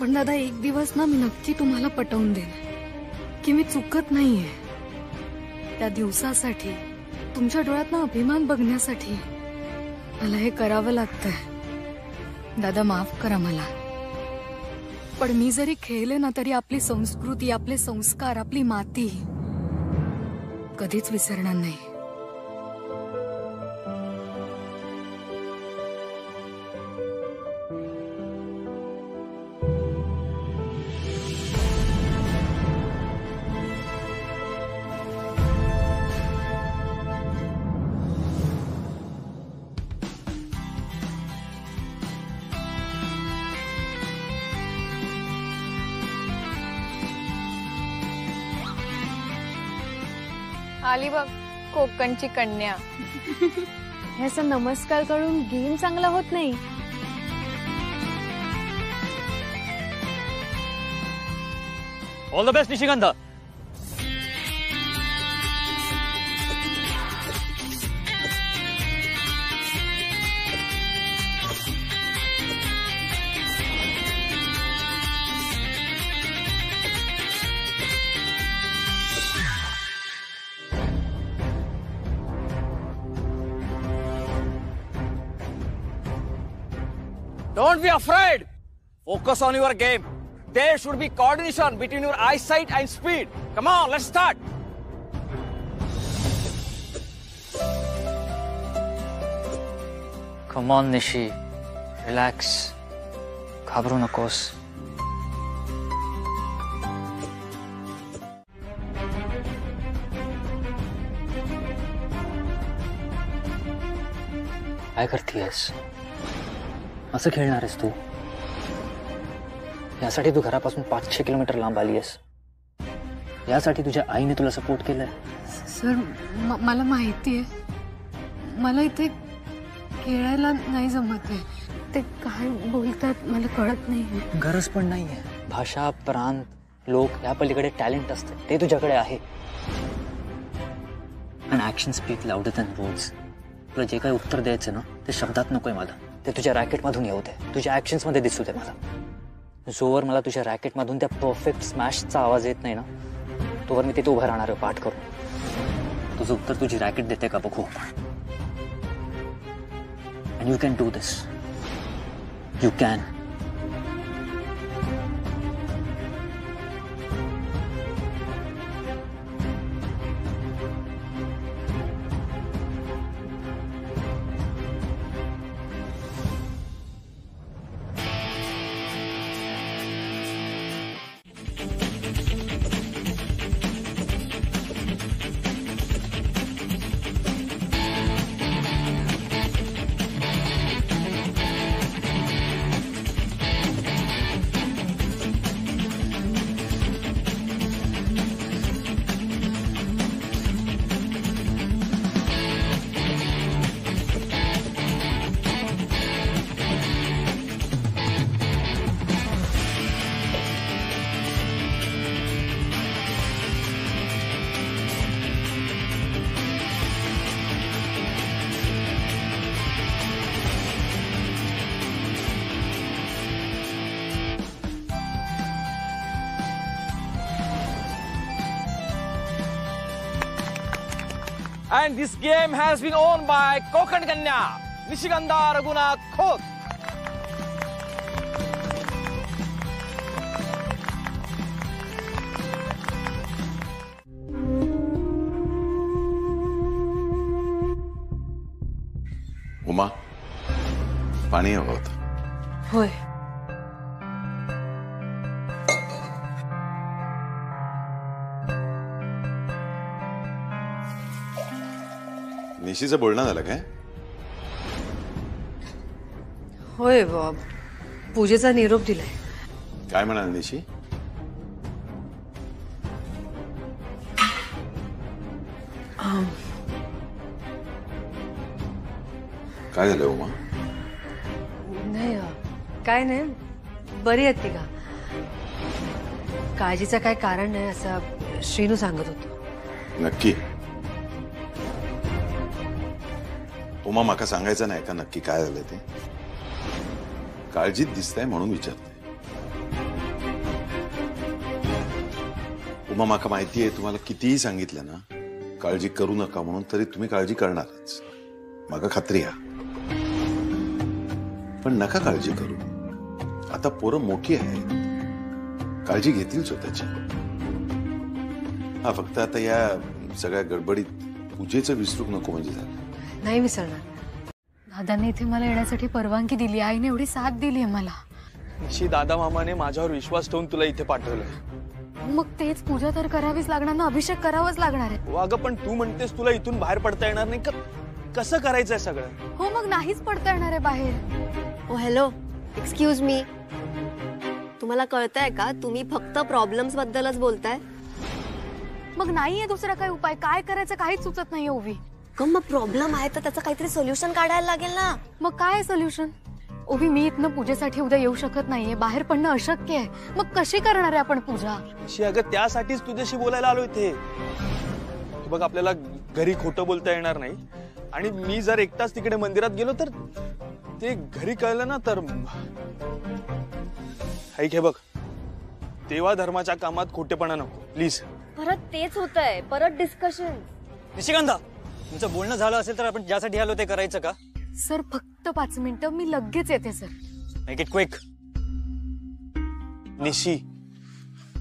Speaker 6: पण दादा एक दिवस ना मी नक्की तुम्हाला पटवून देईन की मी चुकत नाहीये. त्या दिवसासाठी तुमच्या डोळ्यात ना अभिमान बघण्यासाठी मला हे करावं लागतंय. दादा माफ करा मला, पण मी जरी खेळले ना तरी आपली संस्कृती, आपले संस्कार, आपली माती कधीच विसरणार नाही.
Speaker 13: आली बघ कोकणची कन्या. ह्याचा नमस्कार करून गेम चांगला होत नाही.
Speaker 9: All the best Nishigandha.
Speaker 5: Don't be afraid. Focus on your game. There should be coordination between your eyesight and speed. Come on, let's start.
Speaker 9: Come on, Nishi. Relax. घाबरू नकोस. काय करतीयस? असं खेळणार आहेस तू? यासाठी तू घरापासून 500 किलोमीटर लांब आली आहेस. यासाठी तुझ्या आईने तुला सपोर्ट केलाय.
Speaker 6: सर मला माहितीये, मला इथे खेळायला नाही जमत आहे. ते काय बोलतात मला कळत नाही.
Speaker 9: गरज पण नाहीये. भाषा, प्रांत, लोक या पलीकडे टॅलेंट असते, ते तुझ्याकडे आहे. आणि action speak louder than words. तुला जे काही उत्तर द्यायचं ना ते शब्दात नकोय मला, ते तुझ्या रॅकेटमधून येऊ दे, तुझ्या ऍक्शन्स मध्ये दिसू दे मला. जोवर मला तुझ्या रॅकेटमधून त्या परफेक्ट स्मॅशचा आवाज येत नाही ना, तोवर मी तिथे उभं राहणार आहे पाठ करून. तुझं उत्तर तुझी रॅकेट देते का बघू. And you can do this. You can.
Speaker 5: And this game has been won by Kokkan Kanya, Nishigandha Raghunath Khote.
Speaker 7: Uma, पाणी हवं होतं.
Speaker 3: होय.
Speaker 7: निशीचं बोलणं झालं काय?
Speaker 3: होय, पूजेचा निरोप दिलाय.
Speaker 7: काय म्हणाल निशी? काय झालं उमा?
Speaker 3: नाही काय नाही, बरी आहेत तिघा. काळजीचं काय कारण नाही असं श्रीनू सांगत होतो.
Speaker 7: नक्की? उमा माका सांगायचं नाही का नक्की काय झालं ते? काळजीत दिसतंय म्हणून विचारते. मग माका माहिती आहे तुम्हाला कितीही सांगितलं ना काळजी करू नका म्हणून तरी तुम्ही काळजी करणारच माका खात्री आहे. पण नका काळजी करू. आता पोरं मोठी आहे काळजी घेतील स्वतःची. हा फक्त आता या सगळ्या गडबडीत पूजेचं विसरूक नको म्हणजे झालं.
Speaker 3: नाही विसरणार.
Speaker 6: दादाने इथे मला येण्यासाठी परवानगी दिली, आईने एवढी साथ दिली आहे मला.
Speaker 5: निशी दादा मामाने माझ्यावर विश्वास ठेवून तुला इथे पाठवलं.
Speaker 6: मग तेच पूजा तर करावीच लागणार ना, अभिषेक करावाच लागणार आहे.
Speaker 5: अगं पण तू म्हणतेस तुला इथून बाहेर पडता येणार नाही का? कसं करायचंय सगळं?
Speaker 6: हो मग नाहीच पडता येणार आहे बाहेर.
Speaker 1: ओ हॅलो, एक्सक्यूज मी. तुम्हाला कळतंय का तुम्ही फक्त प्रॉब्लेम्स बद्दलच बोलताय?
Speaker 6: मग नाहीये दुसरा काय उपाय? काय करायचं काहीच सुचत नाहीये ओवी.
Speaker 1: मग प्रॉब्लेम आहे तर त्याचं काहीतरी सोल्युशन काढायला लागेल ना.
Speaker 6: मग काय सोल्युशन? ओवी मी इथनं पूजेसाठी उद्या येऊ शकत नाहीये, बाहेर पडणं अशक्य आहे. मग कशी करणार आहे आपण पूजा?
Speaker 5: अगं त्यासाठीच तुझ्याशी बोलायला आलो इथे. बघ आपल्याला घरी खोटं बोलता येणार नाही आणि मी जर एकटाच तिकडे मंदिरात गेलो तर ते घरी कळलं ना तर ऐक हे बघ, देवा धर्माच्या कामात खोटेपणा नको प्लीज.
Speaker 1: परत तेच होतंय, परत डिस्कशन.
Speaker 9: निशिकांता तुमचं बोलणं झालं असेल तर आपण ज्यासाठी आलो ते करायचं का?
Speaker 6: सर फक्त 5 मिनिटं, मी लगेच येते सर.
Speaker 9: Make it quick.
Speaker 5: निशी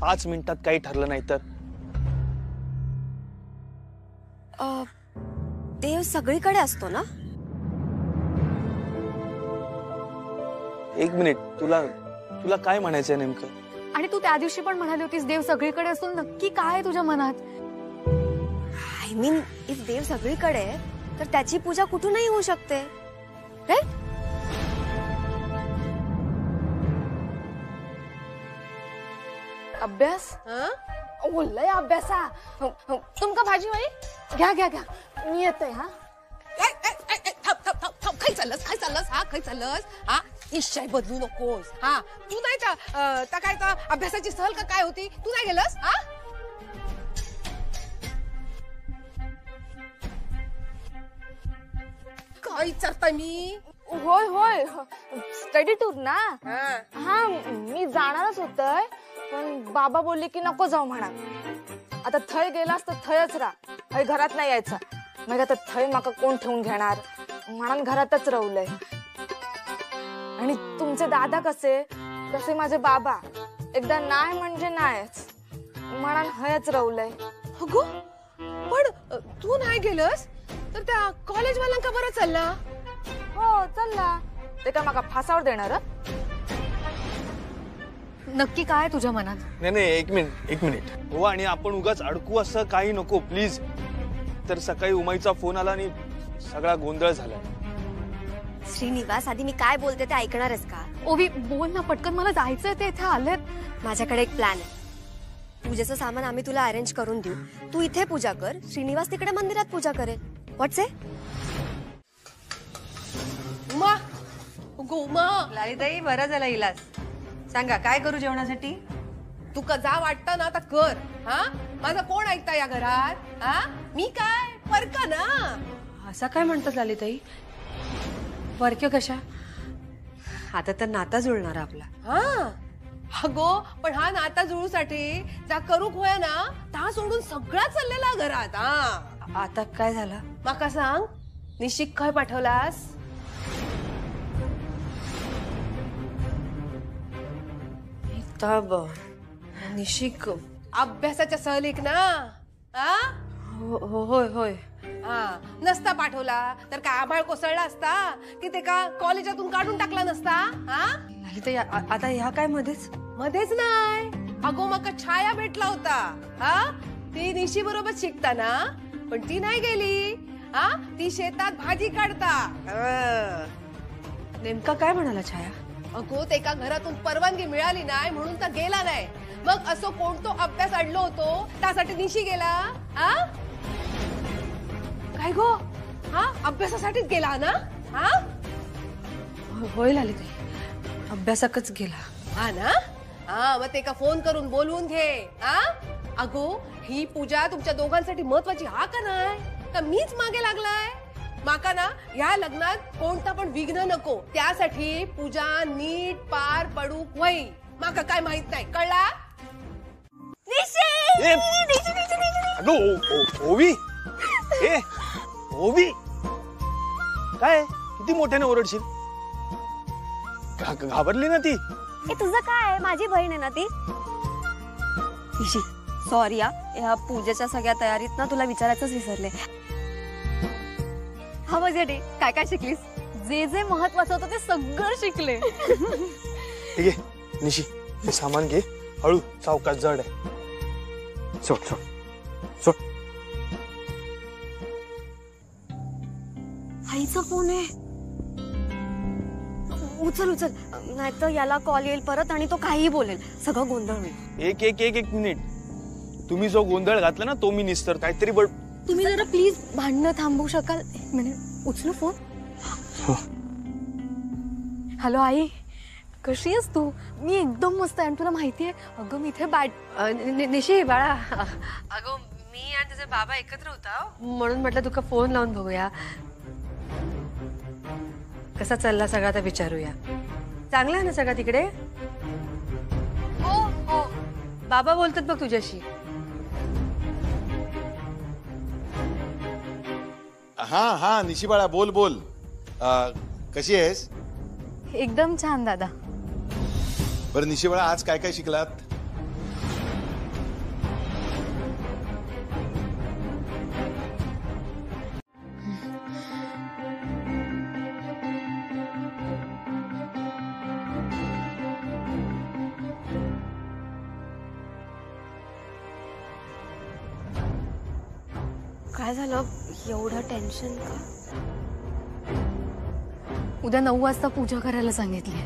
Speaker 5: 5 मिनिटात काही ठरलं नाही तर?
Speaker 1: देव सगळीकडे असतो ना?
Speaker 5: 1 मिनिट, तुला काय म्हणायचंय नेमकं?
Speaker 6: आणि तू त्या दिवशी पण म्हणाली होतीस देव सगळीकडे असतो, नक्की काय आहे तुझ्या मनात?
Speaker 1: आय मीन इफ देव सगळीकडे आहे तर त्याची पूजा कुठूनही होऊ शकते.
Speaker 13: अभ्यास लय अभ्यासा. तुमका भाजी बाई घ्या घ्या घ्या, मी येते. हा
Speaker 2: काय चाललंस हा? काय चाललंस हा? निश्चय बदलू नकोस. हा तू नाही का काय अभ्यासाची सहल का काय होती, तू नाही गेलस? हा काय विचारताय मी?
Speaker 13: होय होय, स्टडी टूर ना. हा मी जाणारच होतय पण बाबा बोलले की नको जाऊ म्हणा. आता थय गेलास तर थयच राहा, थय घरात नाही यायचं. मग आता थय माका कोण ठेवून घेणार म्हणून घरातच राहुलय. आणि तुमचे दादा कसे तसे माझे बाबा, एकदा नाही म्हणजे नाहीच म्हणून हयच राहुलय.
Speaker 2: अगो पण तू नाही गेलस तर त्या कॉलेज वाल्यांका बरं चालला?
Speaker 13: हो चालला. ते का माका फासावर देणार?
Speaker 6: नक्की काय तुझ्या मनात?
Speaker 5: नाही एक मिनिट हो. आणि आपण उगाच अडकू असं काही नको प्लीज. तर सकाळी उमाईचा फोन आला आणि सगळा गोंधळ झाला.
Speaker 1: श्रीनिवास आधी मी काय बोलते ते ऐकणारच का?
Speaker 6: ओवी बोल ना पटकन, मला जायचंय. ते इथे आलेत.
Speaker 1: माझ्याकडे एक प्लॅन आहे. पूजेचं सामान आम्ही तुला अरेंज करून देऊ, तू इथे पूजा कर, श्रीनिवास तिकडे मंदिरात पूजा करेल. व्हॉट्स आहे?
Speaker 2: उमा उमा
Speaker 3: लालीताई बरं झालं इलाज. सांगा काय करू जेवणासाठी?
Speaker 2: तू जा वाटतं ना आता कर. हा माझं कोण ऐकता या घरात? हा मी काय परका ना?
Speaker 3: असं काय म्हणतात लालीताई? परक्य कशा? आता तर नाता जुळणार आपला.
Speaker 2: हा अगो पण हा नाता जुळूसाठी जा करूक होय ना ता सोडून सगळा चाललेला घरात. हा
Speaker 3: आता काय झालं?
Speaker 2: माका सांग, निशिक खय पाठवलास?
Speaker 3: तब निशिक
Speaker 2: अभ्यासाच्या सहलीक ना? हा
Speaker 3: होय होय.
Speaker 2: हा नसता पाठवला तर काय आभाळ कोसळला असता की ते का कॉलेजातून काढून टाकला नसता? हा
Speaker 3: लालीताई आता ह्या काय मध्येच
Speaker 2: नाही. अगो मका छाया भेटला होता. हा ती निशी बरोबर शिकताना पण ती नाही गेली. हा ती शेतात भाजी काढता.
Speaker 3: नेमका काय म्हणाला छाया?
Speaker 2: अगो ते का घरातून परवानगी मिळाली नाही म्हणून तर गेला नाही. मग असं कोणतो अभ्यास अडलो होतो त्यासाठी निशी गेला? हा काय गो? हा अभ्यासासाठीच गेला ना? हा
Speaker 3: होय लालीताई, अभ्यासाकच गेला.
Speaker 2: हा ना? हा मग ते का फोन करून बोलवून घे. हा अगो ही पूजा तुमच्या दोघांसाठी महत्वाची हा का नाही? का मीच मागे लागलाय? माका ना या लग्नात कोणता पण विघ्न नको, त्यासाठी पूजा नीट पार पडू वही. माका काय माहित नाही, कळला? निशी
Speaker 5: ए अगं ओवी, ए ओवी, काय किती मोठ्याने ओरडशील? घाबरली ना ती?
Speaker 1: तुझं काय, माझी बहीण आहे ना ती. सॉरी या पूजेच्या सगळ्या तयारीत ना तुला विचारायचंच विसरले. हा मजा डे, काय काय शिकलीस?
Speaker 6: जे जे महत्वाचं होतं ते सगळं शिकले.
Speaker 5: ठीक आहे निशी, हे सामान घे, हळू, सावकाश, जड आहे. सोड सोड सोड.
Speaker 1: आईचा फोन आहे. उचल उचल, नाहीतर याला कॉल येईल परत आणि तो काही बोलेल, सगळं गोंधळ होईल.
Speaker 5: एक एक एक एक मिनिट, तुम्ही जो गोंधळ घातला ना तो मी निस्तर काहीतरी बड.
Speaker 6: तुम्ही जरा प्लीज भांडणं थांबवू शकाल? एक मिनिट, उचलू फोन. हॅलो आई, कशी आहेस तू? मी एकदम मस्त आहे. तुला माहितीये अगं मी इथे
Speaker 3: निशी बाळा, अगं मी आणि तुझे बाबा एकत्र होता म्हणून म्हटलं तुका फोन लावून बघूया कसा चालला सगळा, आता विचारूया. चांगला आहे ना सगळा तिकडे? हो हो, बाबा बोलतात बघ तुझ्याशी.
Speaker 4: हा हा निशी बाळा, बोल बोल. कशी आहेस?
Speaker 6: एकदम छान दादा.
Speaker 4: बरं निशी बाळा, आज काय काय शिकलात?
Speaker 1: काय झालं, एवढं टेन्शन का?
Speaker 6: उद्या 9 वाजता पूजा करायला सांगितली.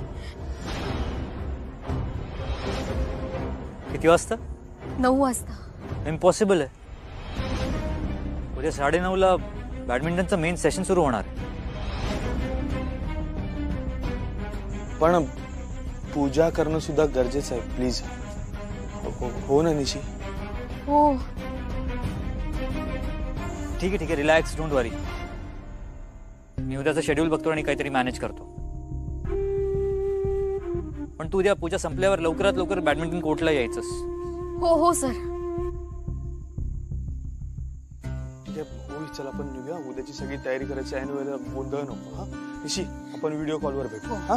Speaker 9: किती वाजता?
Speaker 6: 9 वाजता.
Speaker 9: इम्पॉसिबल आहे. उद्या 9:30ला बॅडमिंटनचं मेन सेशन सुरू होणार.
Speaker 5: पण पूजा करणं सुद्धा गरजेचं आहे, प्लीज. हो ना निशी?
Speaker 6: हो
Speaker 9: ठीक आहे ठीक आहे, रिलॅक्स, डोंट वरी. मी उद्याचं शेड्यूल बघतो आणि काहीतरी मॅनेज करतो. पण तू उद्या पूजा संपल्यावर लवकरात लवकर बॅडमिंटन कोर्टला यायचंस.
Speaker 6: हो हो सर.
Speaker 5: चल आपण निघूया, उद्याची सगळी तयारी करायची आहे. वेळेला गोंधळ नको. हा निशी, आपण व्हिडिओ कॉलवर भेटू. हा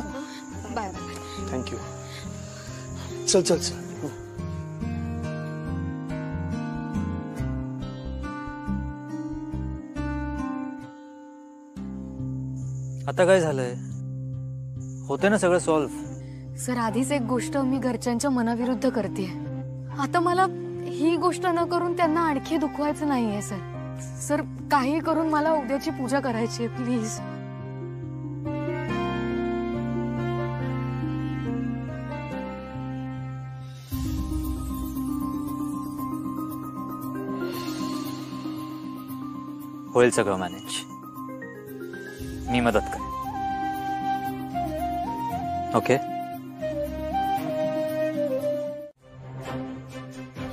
Speaker 6: बाय बाय.
Speaker 5: थँक्यू. चल चल चल.
Speaker 9: आता काय झालंय? होते ना सगळं सॉल्व्ह.
Speaker 6: सर आधीच एक गोष्ट मी घरच्यांच्या मनाविरुद्ध करते. आता मला ही गोष्ट न करून त्यांना आणखी दुखवायचं नाहीये सर. सर काही करून मला उद्याची पूजा करायची आहे, प्लीज.
Speaker 9: होईल सगळं मॅनेज. मी मदत कर. ओके.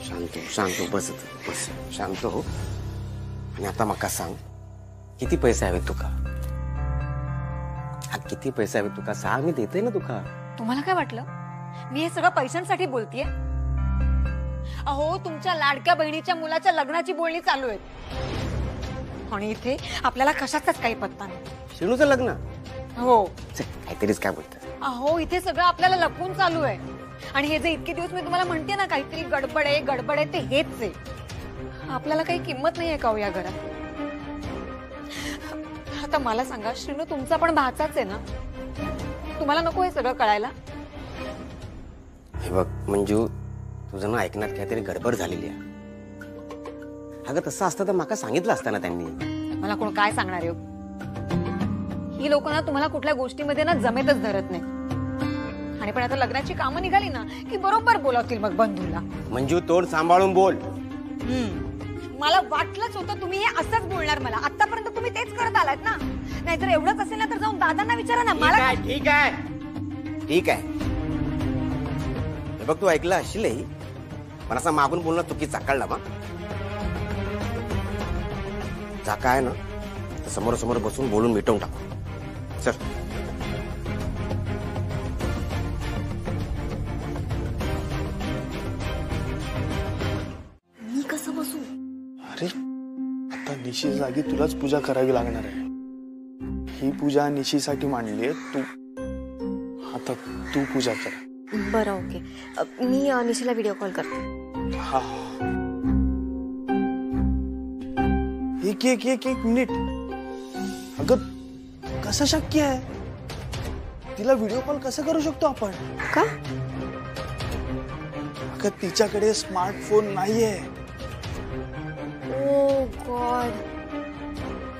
Speaker 14: शांत शांत, बस बस, शांत हो. आणि आता मका सांग, किती पैसे हवे तुका? किती पैसे हवे तुका सांग, मी देते ना तुका.
Speaker 8: तुम्हाला काय वाटलं मी हे सगळं पैशांसाठी बोलतेय? अहो तुमच्या लाडक्या बहिणीच्या मुलाच्या लग्नाची बोलणी चालू आहे आणि इथे आपल्याला कशाचाच काही पत्ता नाही.
Speaker 14: शिणूचं लग्न?
Speaker 8: हो.
Speaker 14: काहीतरीच काय बोलतात.
Speaker 8: अहो इथे सगळं आपल्याला लपवून चालू आहे. आणि हे जे इतके दिवस मी तुम्हाला म्हणते ना काहीतरी गडबड आहे ते हेच आहे. आपल्याला काही किंमत नाहीये का हो या घरात? आता मला सांगा, श्रीनू तुमचा पण भाचाच आहे ना? तुम्हाला नको हे सगळं कळायला?
Speaker 14: हे बघ मंजू, तुझं ना ऐकण्यात काहीतरी गडबड झालेली आहे. अगं तसं असतं तर माका सांगितलं असतं ना त्यांनी.
Speaker 8: मला कोण काय सांगणार आहे? ही लोक ना तुम्हाला कुठल्या गोष्टीमध्ये ना जमेतच धरत नाही. आणि पण आता लग्नाची कामं निघाली ना की बरोबर बोलावतील मग बंधूला.
Speaker 14: मंजू तोंड सांभाळून बोल.
Speaker 8: मला वाटलंच होतं तुम्ही हे असंच बोलणार. मला आतापर्यंत तुम्ही तेच करत आलात ना. नाहीतर एवढंच असेल ना तर जाऊन दादांना विचारा ना. मला
Speaker 14: ठीक आहे ठीक आहे. हे बघ तू ऐकलं असशील, पण असं मागून बोलणं चुकीचा कळला बा. जा काय ना समोर समोर बसून बोलून मिटवून टाकू. चल.
Speaker 5: निशी जागी तुलाच पूजा करावी लागणार आहे. ही पूजा निशीसाठी मांडली तू, आता तू पूजा कर.
Speaker 1: बरं ओके. मी निशीला व्हिडिओ कॉल करते.
Speaker 5: हा. एक एक एक एक मिनिट. अगं कसं शक्य आहे? तिला व्हिडिओ कॉल कसं करू शकतो आपण?
Speaker 1: का?
Speaker 5: अगं तिच्याकडे स्मार्टफोन नाहीये.
Speaker 1: ओ गॉड,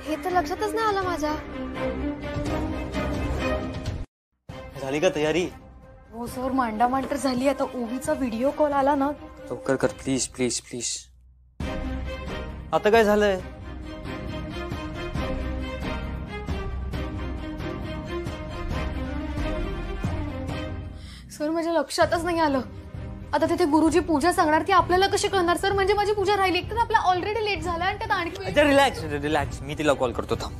Speaker 1: हे तर लक्षातच नाही आलं माझ्या.
Speaker 9: झाली का तयारी?
Speaker 6: हो सर, मांडामांड तर झाली. आता ओवीचा व्हिडिओ कॉल आला ना.
Speaker 9: लवकर कर प्लीज प्लीज प्लीज. आता काय झालंय?
Speaker 6: सर माझ्या लक्षातच नाही आलं. आता तिथे गुरुजी पूजा सांगणार, ती आपल्याला कशी कळणार सर? म्हणजे माझी पूजा राहिली. एक तर आपला ऑलरेडी लेट झाला आणि त्यात आणखी.
Speaker 9: रिलॅक्स रिलॅक्स, मी तिला कॉल करतो. थांब.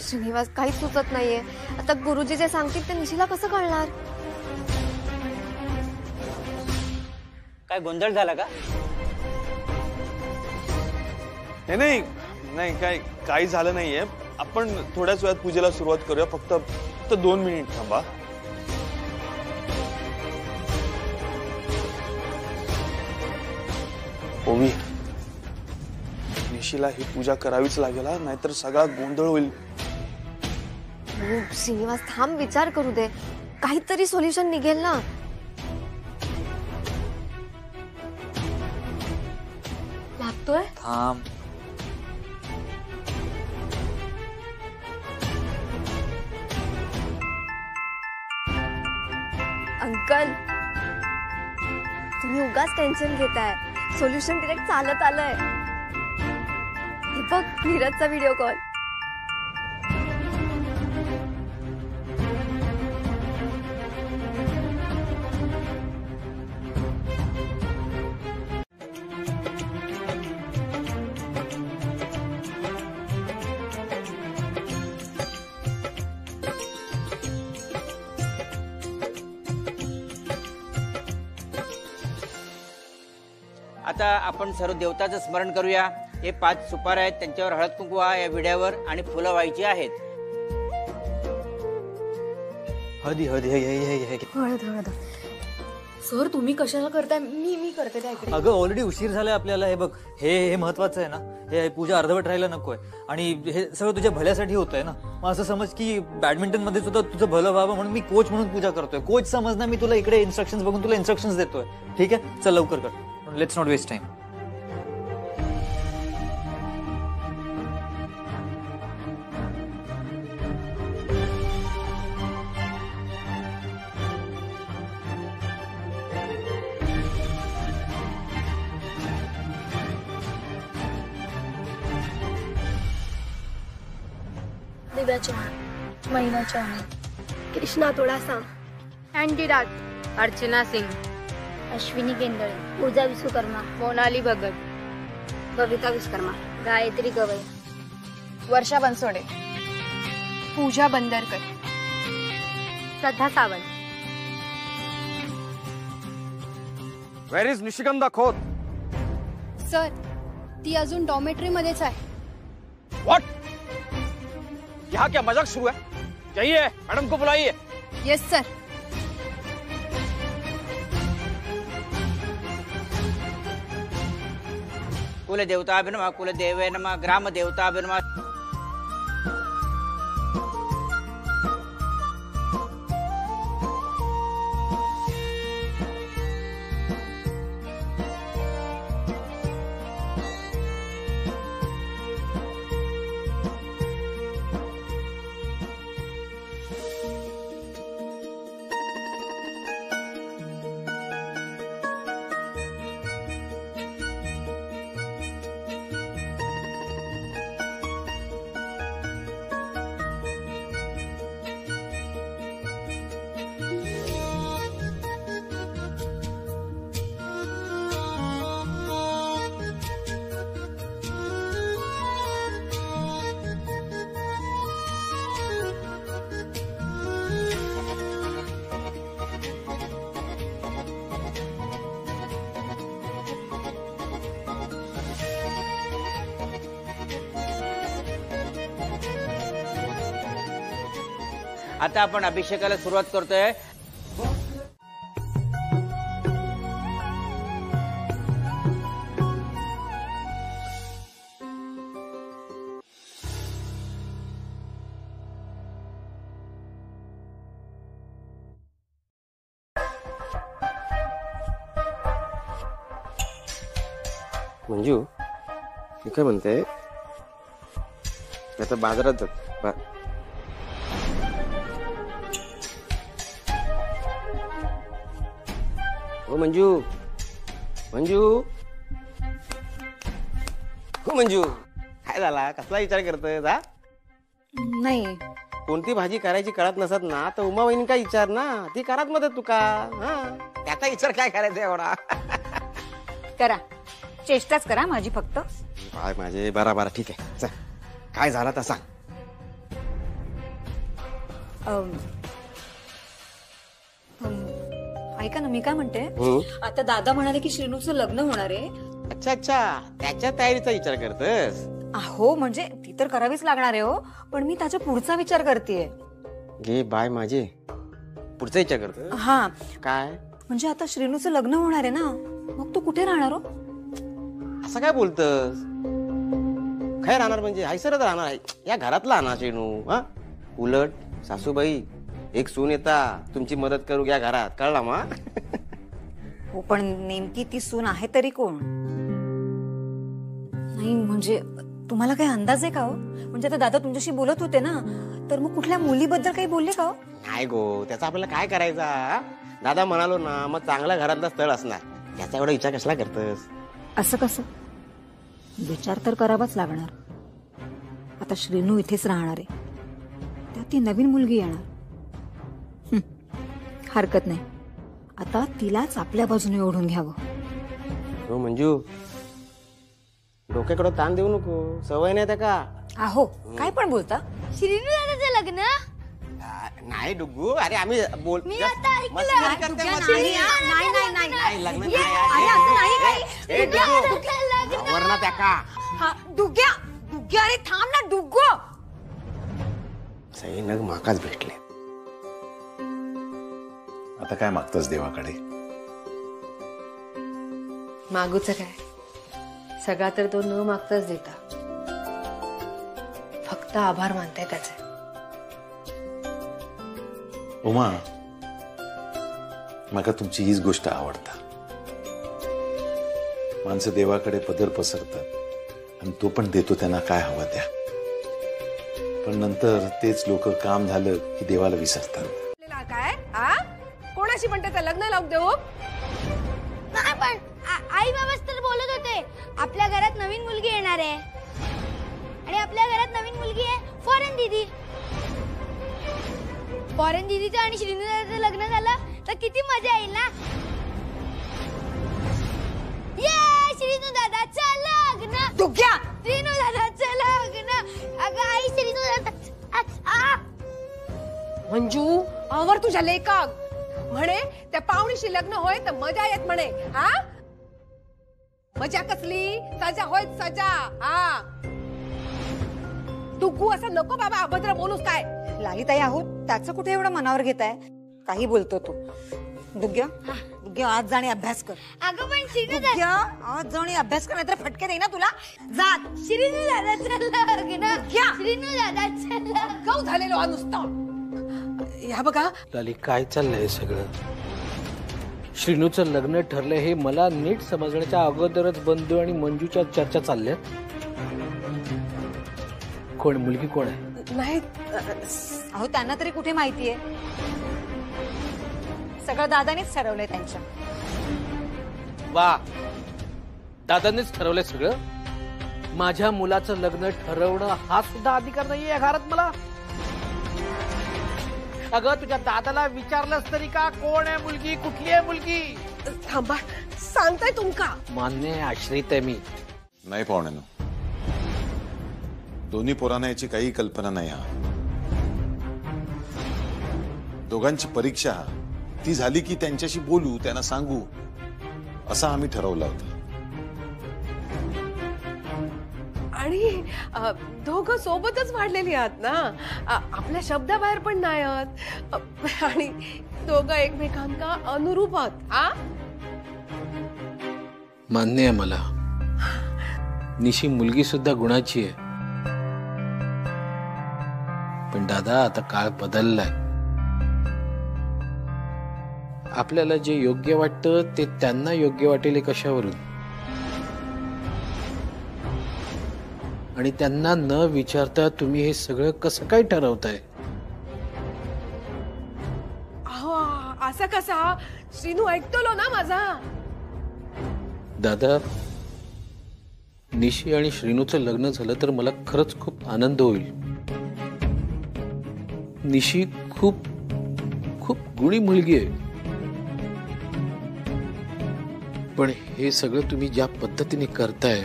Speaker 1: श्रीनिवास, काहीच सुचत नाहीये. आता गुरुजी जे सांगतील ते निशीला कसं कळणार?
Speaker 9: काय गोंधळ झाला का?
Speaker 5: नाही नाही, काय काही झालं नाहीये. आपण थोड्याच वेळात पूजेला सुरुवात करूया. फक्त 2 मिनिट थांबा. ओवी, निशीला ही पूजा करावीच लागेल, नाहीतर सगळा गोंधळ होईल.
Speaker 1: श्रीनिवास थांब, विचार करू दे. काहीतरी सोल्युशन निघेल ना.
Speaker 6: लागतोय.
Speaker 9: थांब.
Speaker 1: अंकल, तुम्ही उगाच टेन्शन घेताय. सोल्युशन डिरेक्ट चालत आलंय. हे बघ, नीरजचा व्हिडिओ कॉल.
Speaker 15: आता आपण सर्व देवताचं स्मरण करूया. हे 5 सुपाऱ्या आहेत, त्यांच्यावर हळद कुंकू या विड्यावर आणि फुलं व्हायची आहेत.
Speaker 9: हळदी हळदी
Speaker 6: हळद हळद. सर तुम्ही कशाला करताय? मी करते त्या इकडे.
Speaker 9: अगं ऑलरेडी उशीर झालाय आपल्याला. हे बघ, हे महत्वाचं आहे ना. हे पूजा अर्धवट राहायला नकोय. आणि हे सगळं तुझ्या भल्यासाठी होत आहे ना. मग असं समज की बॅडमिंटन मध्ये सुद्धा तुझं भलं व्हावं म्हणून मी कोच म्हणून पूजा करतोय. कोच समज ना, मी तुला इकडे इन्स्ट्रक्शन्स बघून तुला इन्स्ट्रक्शन्स देतोय. ठीक आहे, चल लवकर कर. Let's not waste time.
Speaker 16: Divya Chavan, Mahina Chavan,
Speaker 1: Krishna Todasa,
Speaker 16: Andy Raj, Archana Singh, Ashwini Kendale, Pooja Vishwakarma, Monali Bhagat,
Speaker 1: Babita Vishwakarma,
Speaker 16: Gayatri Gawai,
Speaker 13: Varsha Bansode, Pooja Bandarkar,
Speaker 1: Shraddha Sawant.
Speaker 5: Where is Nishigandha Khot?
Speaker 16: Sir, ती अजून डॉमेट्री मध्येच आहे.
Speaker 5: व्हाट? यहाँ क्या मजाक शुरू है? जाइए, मैडम को बुलाइए.
Speaker 13: Yes sir.
Speaker 15: कुलदेवताभ्यो नमः, कुलदेवे नमः, ग्रामदेवताभ्यो नमः. आता आपण अभिषेकाला सुरुवात करतोय.
Speaker 14: मंजू मी काय म्हणते, आता बाजारात जात हो मंजू, मंजू हो मंजू, काय झाला, कसला विचार करतोय? जा
Speaker 8: नाही,
Speaker 14: कोणती भाजी करायची कळत नसत ना तर उमा वहिनी काय विचार ना, ती करत मदत तुका. हा त्याचा विचार काय करायचा एवढा.
Speaker 8: करा, चेष्टाच करा माझी फक्त.
Speaker 14: काय माझे बरा ठीक आहे. चल काय झाला तर सांग.
Speaker 8: ऐका ना, मी काय म्हणते, आता दादा म्हणाले की श्रीनूचं लग्न होणार आहे.
Speaker 14: अच्छा त्याच्या तयारीचा विचार करतस.
Speaker 8: हो म्हणजे ती तर करावीच लागणार आहे हो, पण मी त्याच्या पुढचा विचार करतेय.
Speaker 14: घे बाय माझे, पुढचा विचार करतो.
Speaker 8: हा
Speaker 14: काय
Speaker 8: म्हणजे आता श्रीनूचं लग्न होणार आहे ना, मग तू कुठे राहणार हो?
Speaker 14: असं काय बोलतस? काय राहणार म्हणजे हैसरच राहणार आहे या घरातला आणा श्रीनू. हा उलट सासूबाई एक सून येता तुमची मदत करू या घरात, कळला मा?
Speaker 8: हो पण नेमकी ती सून आहे तरी कोण? नाही म्हणजे तुम्हाला काही अंदाज आहे का हो? म्हणजे आता दादा तुमच्याशी बोलत होते ना, तर मग कुठल्या मुलीबद्दल काही बोलले का हो?
Speaker 14: नाही गो, त्याचा आपल्याला काय करायचा. दादा म्हणालो ना, मग चांगल्या घरातलं स्थळ असणार, त्याचा एवढा विचार कसला करतस?
Speaker 8: असं कसं? विचार तर करावाच लागणार. आता श्रीनू इथेच राहणार आहे, त्यात ती नवीन मुलगी येणार. हरकत नाही, आता तिलाच आपल्या बाजूने ओढून घ्यावं.
Speaker 14: हो मंजू, डोक्याकडे ताण देऊ नको, सवय नाही त्या का.
Speaker 8: आहो काय पण बोलता.
Speaker 16: श्रीनू दादाचं लग्न
Speaker 14: नाही डुग्गू, अरे आम्ही बोल
Speaker 16: मी आता ऐकलं.
Speaker 14: वरना त्या का.
Speaker 8: डुग्ग्या डुग्ग्या, अरे थांब ना डुग्गो.
Speaker 14: सई नग माकाच भेटले.
Speaker 7: आता काय मागतस देवाकडे?
Speaker 3: मागूच काय, सगळा तर तो न मागताच देता, फक्त आभार मानताय त्याचे.
Speaker 7: उमा, मला तुमची हीच गोष्ट आवडता. माणसं देवाकडे पदर पसरतात आणि तो पण देतो त्यांना काय हवं त्या, पण नंतर तेच लोक काम झालं की देवाला विसरतात.
Speaker 2: काय कोणाशी म्हणते तर लग्न लावून देऊ?
Speaker 16: नाही पण आई बाबाच तर बोलत होते आपल्या घरात नवीन मुलगी येणार आहे, आणि आपल्या घरात नवीन मुलगी आहे फॉरेन दीदी. फॉरेन दीदीचं आणि श्रीनू दादाचं लग्न झालं तर किती मजा येईल ना. ये श्रीनू दादाचं लग्न.
Speaker 8: डुग्ग्या,
Speaker 16: श्रीनू दादाचं लग्न. अगं आई, श्रीनू दादा.
Speaker 2: मंजू आवर तुझ्या लेका म्हणे त्या पाहुणीशी लग्न होय तर मजा येत म्हणे. हा मजा कसली, सजा होय सजा. हा तू असं नको बाबा, अभद्र बोलूस काय.
Speaker 8: लालिताई आहोत, त्याचं कुठे एवढं मनावर घेताय? काही बोलतो तो. डुग्ग्या डुग्ग्या, आज जाणे अभ्यास कर.
Speaker 16: अगं पण श्रीनू
Speaker 8: डुग्ग्या, आज जाणे अभ्यास कर, नाहीतर फटके देई ना तुला. जा.
Speaker 16: श्रीनू दादाचं लग्न. श्रीनू दादाचं लग्न.
Speaker 2: गाव झालेलो हा नुसतं. ह्या बघा
Speaker 11: लाली, काय चाललंय सगळं? श्रीनूचं लग्न ठरलंय हे मला नीट समजण्याच्या अगोदरच बंधू आणि मंजूच्या चर्चा चालल्या. कोण मुलगी कोण आहे?
Speaker 2: नाही
Speaker 8: अहो त्यांना तरी कुठे माहितीये, सगळं दादानेच ठरवलंय त्यांच्या.
Speaker 11: वा, दादानेच ठरवलंय सगळं? माझ्या मुलाचं लग्न ठरवणं हा सुद्धा अधिकार नाहीये या घरात मला? अगं तुझ्या दादाला विचारलंस तरी का कोण आहे मुलगी, कुठली आहे मुलगी?
Speaker 2: थांबा, सांगताय तुमका.
Speaker 11: मान्य आहे, आश्रित आहे मी.
Speaker 7: नाही पाहुण्यानो, दोन्ही पोरांना याची काही कल्पना नाही. हा दोघांची परीक्षा ती झाली की त्यांच्याशी बोलू, त्यांना सांगू, असं आम्ही ठरवलं होतं.
Speaker 2: आणि दोघं सोबतच वाढलेली आहात ना, आपल्या शब्दाबाहेर पण नाही आहात, आणि दोघं एकमेकांका अनुरूप आहात. हा,
Speaker 11: मान्य आहे मला. निशी मुलगी सुद्धा गुणाची आहे. पण दादा, आता काळ बदललाय. आपल्याला जे योग्य वाटतं ते त्यांना योग्य वाटेल कशावरून, आणि त्यांना न विचारता तुम्ही हे सगळं कसं काय ठरवताय?
Speaker 2: अहो, असा कसा? श्रीनू ऐकतोलो ना माझा.
Speaker 11: दादा, निशी आणि श्रीनूचं लग्न झालं तर मला खरंच खूप आनंद होईल. निशी खूप खूप गुणी मुलगी आहे. पण हे सगळं तुम्ही ज्या पद्धतीने करताय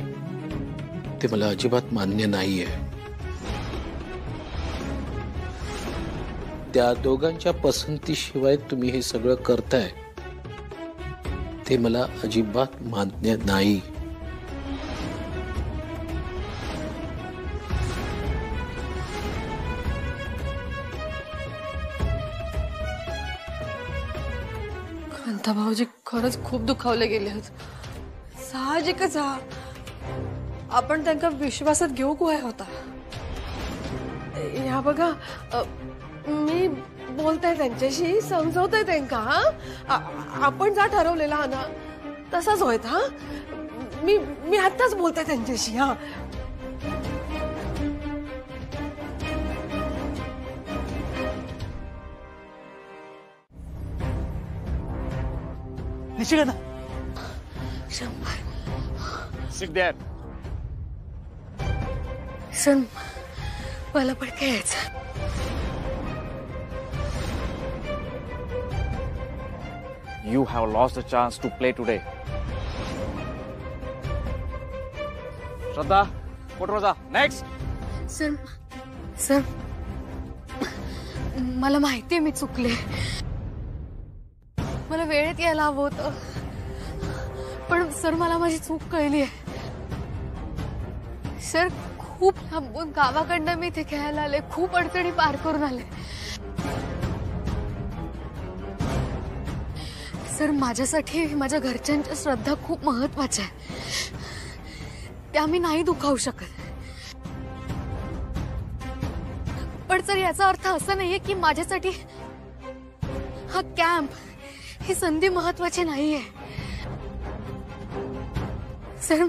Speaker 11: ते मला अजिबात मान्य नाहीये. त्या दोघांच्या पसंतीशिवाय तुम्ही हे सगळं करताय ते मला अजिबात मान्य नाही.
Speaker 3: कांता भाऊजी खरंच खूप दुखावले गेले आहेत. साहजिकच हा. आपण त्यांना विश्वासात घेऊ काय होता.
Speaker 2: या बघा, मी बोलताय त्यांच्याशी, समजवतोय त्यांका. आपण जा ठरवलेला हा ना तसाच होत. हा, मी आत्ताच बोलताय त्यांच्याशी. हा,
Speaker 5: निशिगंधा, Sit there.
Speaker 6: सर, मला पण काय यायचं.
Speaker 17: You have lost the chance to play today. Shraddha, Potroza, next.
Speaker 6: Sir, मला माहितीये मी चुकले. मला वेळेत यायला हवं होतं. पण सर, मला माझी चूक कळली आहे. सर, खूप लांबून गावाकडनं मी इथे खेळायला आले, खूप अडचणी पार करून आले. सर, माझ्यासाठी माझ्या घरच्यांच्या श्रद्धा खूप महत्वाच्या आहे. त्या मी नाही दुखावू शकत. पण सर, याचा अर्थ असा नाहीये की माझ्यासाठी हा कॅम्प, ही संधी महत्वाची नाहीये. सर,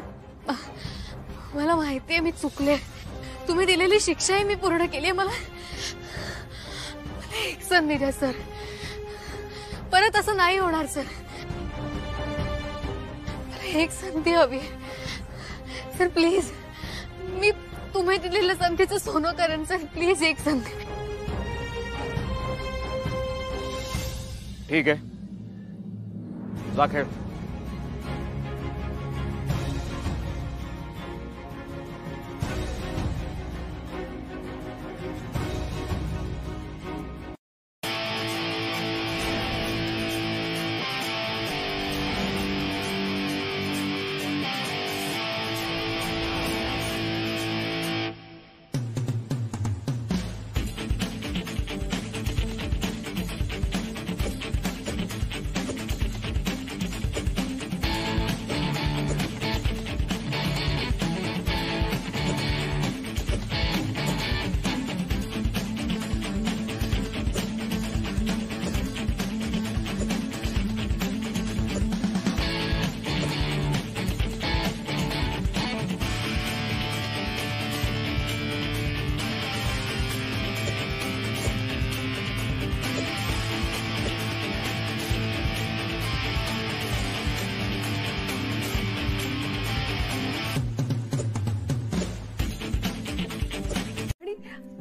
Speaker 6: मला माहितीये मी चुकले. तुम्ही दिलेली शिक्षाही मी पूर्ण केली. मला एक संधी द्या सर. परत असं नाही होणार सर. मला एक संधी हवी सर, प्लीज. मी तुम्ही दिलेल्या संधीचं सोनं करेन सर. प्लीज, एक संधी.
Speaker 17: ठीक है, जा खेळ.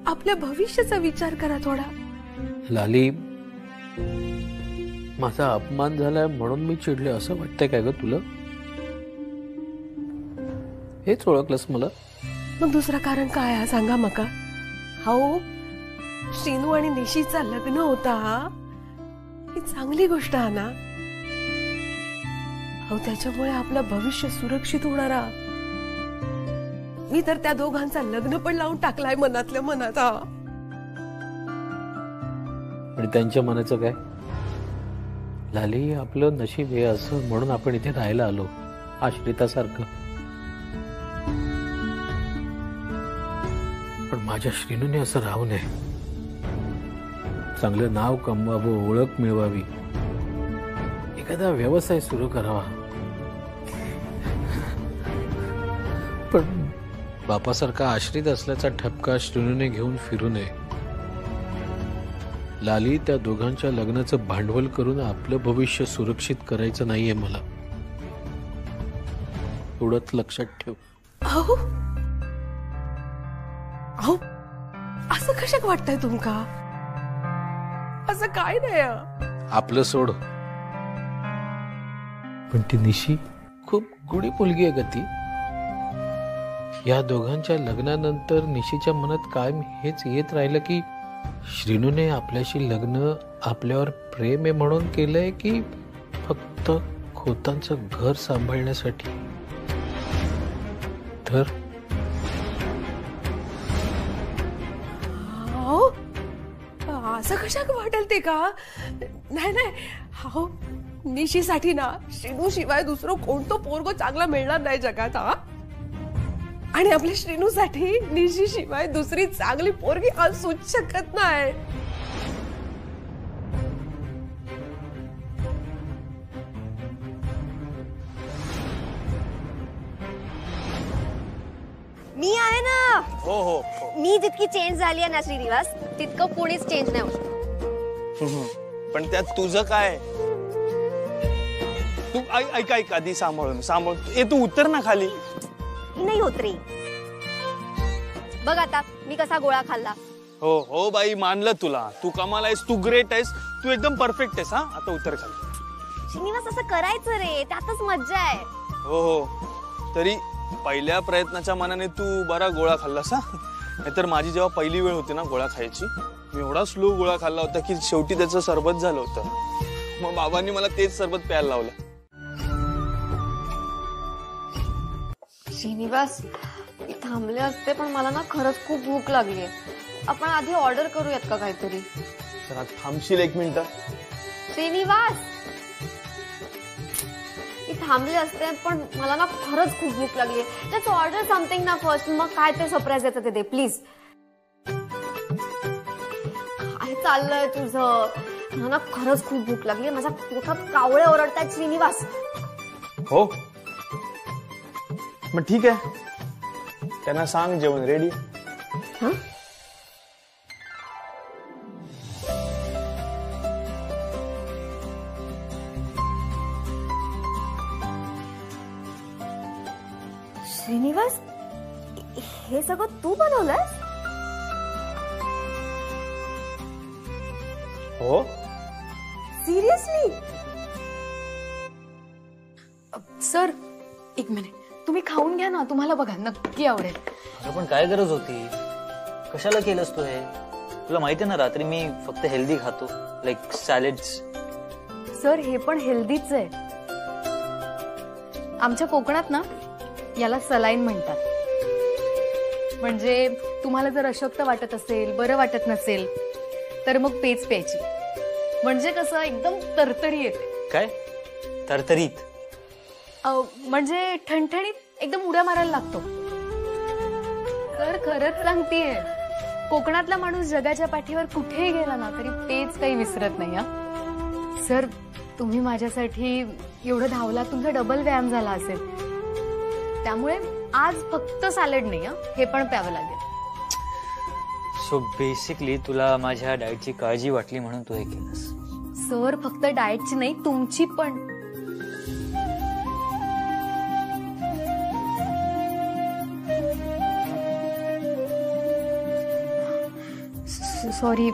Speaker 2: आपल्या भविष्याचा विचार करा थोडा.
Speaker 11: लाली, माझा अपमान झालाय म्हणून मी चिडले असं वाटतंय काय ग तुला? हेच ओळखलंस मला?
Speaker 2: मग दुसरं कारण काय आहे सांगा मका. हो, श्रीनू आणि निशीचा लग्न होता, ही चांगली गोष्ट आहे ना. हो, त्याच्यामुळे आपलं भविष्य सुरक्षित होणार. मी तर त्या दोघांचा लग्न पण लावून टाकलाय मनातल्या मनात.
Speaker 11: आणि त्यांच्या मनाचं काय? लाली, आपलं नशीब हे असं म्हणून आपण इथे राहायला आलो आश्रितासारखं. पण माझ्या श्रीनूने असं राहू नये. चांगलं नाव कमवावं, ओळख मिळवावी, एखादा व्यवसाय सुरू करावा. पण बापासारखा आश्रित असल्याचा ठपका श्रीनूने घेऊन फिरू नये. लाली, त्या दोघांच्या लग्नाचं भांडवल करून आपलं भविष्य सुरक्षित करायचं नाहीये मला. एवढंच लक्षात ठेव.
Speaker 2: अहो अहो असं कशाक वाटतंय तुमका? असं काय नाही.
Speaker 11: आपलं सोड, पण ती निशी खूप गुढी मुलगी आहे गती. या दोघांच्या लग्नानंतर निशीच्या मनात कायम हेच येत राहिलं की श्रीनूने आपल्याशी लग्न आपल्यावर प्रेम आहे म्हणून केलंय की फक्त खोतांचं घर सांभाळण्यासाठी. तर
Speaker 2: असं कशाक वाटेल ते का? नाही नाही, हो निशीसाठी ना श्रीनू शिवाय दुसरं कोणतं पोरगो चांगला मिळणार नाही जगात. आणि आपल्या श्रीनूसाठी निशी शिवाय दुसरी चांगली पोरगी असूच शकत नाही.
Speaker 1: मी आहे ना.
Speaker 5: हो हो,
Speaker 1: मी जितकी चेंज झाली आहे ना श्रीनिवास, तितकं कोणीच चेंज नाही होऊ.
Speaker 5: पण त्यात तुझं काय? तू ऐक ऐक, आधी सांभाळून तू उतर ना खाली.
Speaker 1: नाही होत रे. बघ आता मी कसा गोळा खाल्ला.
Speaker 5: हो हो बाई, मानलं तुला. तू कमाल आहेस, तू ग्रेट आहेस, तू एकदम परफेक्ट आहेस. आता उतर खाली.
Speaker 1: श्रीनिवास असं करायचं रे, त्यातच मज्जा आहे.
Speaker 5: हो हो, तरी पहिल्या प्रयत्नाच्या मनाने तू बरा गोळा खाल्लास. नाहीतर माझी जेव्हा पहिली वेळ होती ना गोळा खायची, मी एवढा स्लो गोळा खाल्ला होता की शेवटी त्याचं सरबत झालं होतं. मग बाबांनी मला तेच सरबत प्यायला लावलं.
Speaker 1: श्रीनिवास, मी थांबले असते पण मला ना खरंच खूप भूक लागली. आपण आधी ऑर्डर करूयात का काहीतरी?
Speaker 5: जरा थांबशील एक मिनिट?
Speaker 1: श्रीनिवास, मी थांबले असते पण मला ना खरंच खूप भूक लागली. जस्ट ऑर्डर समथिंग ना फर्स्ट, मग काय ते सरप्राईज येतं ते दे प्लीज. काय चाललंय तुझं? मला ना खरंच खूप भूक लागली. माझ्या पोटात कावळे ओरडतायत श्रीनिवास.
Speaker 5: हो मग ठीक आहे, त्यांना सांग जेवण रेडी.
Speaker 1: श्रीनिवास, हे सगळं तू बनवलंय?
Speaker 5: हो.
Speaker 1: सिरियसली?
Speaker 6: सर एक मिनिट, तुम्ही खाऊन घ्या ना, तुम्हाला बघा नक्की आवडेल.
Speaker 9: अरे पण काय गरज होती? कशाला केलंस तू हे? तुला माहिती आहे ना रात्री मी फक्त हेल्दी खातो, लाईक सॅलेड्स.
Speaker 6: सर हे पण हेल्दीच आहे. आमच्या कोकणात ना याला सलाईन म्हणतात. म्हणजे तुम्हाला जर अशक्त वाटत असेल, बरं वाटत नसेल तर मग पेज प्यायची. म्हणजे कसं एकदम तरतरी येते.
Speaker 9: काय तरतरीत?
Speaker 6: म्हणजे ठणठणीत एकदम उड्या मारायला लागतो. तर खरंच सांगतेय, कोकणातला माणूस जगाच्या पाठीवर कुठेही गेला ना तरी पेज काही विसरत नाही. सर तुम्ही माझ्यासाठी एवढं धावला, तुमचा डबल व्यायाम झाला असेल. त्यामुळे आज फक्त सॅलड नाही, हे पण प्यावं लागेल.
Speaker 9: सो बेसिकली तुला माझ्या डाएटची काळजी वाटली म्हणून तू हे केलंस?
Speaker 6: सर फक्त डाएटची नाही, तुमची पण. सॉरी,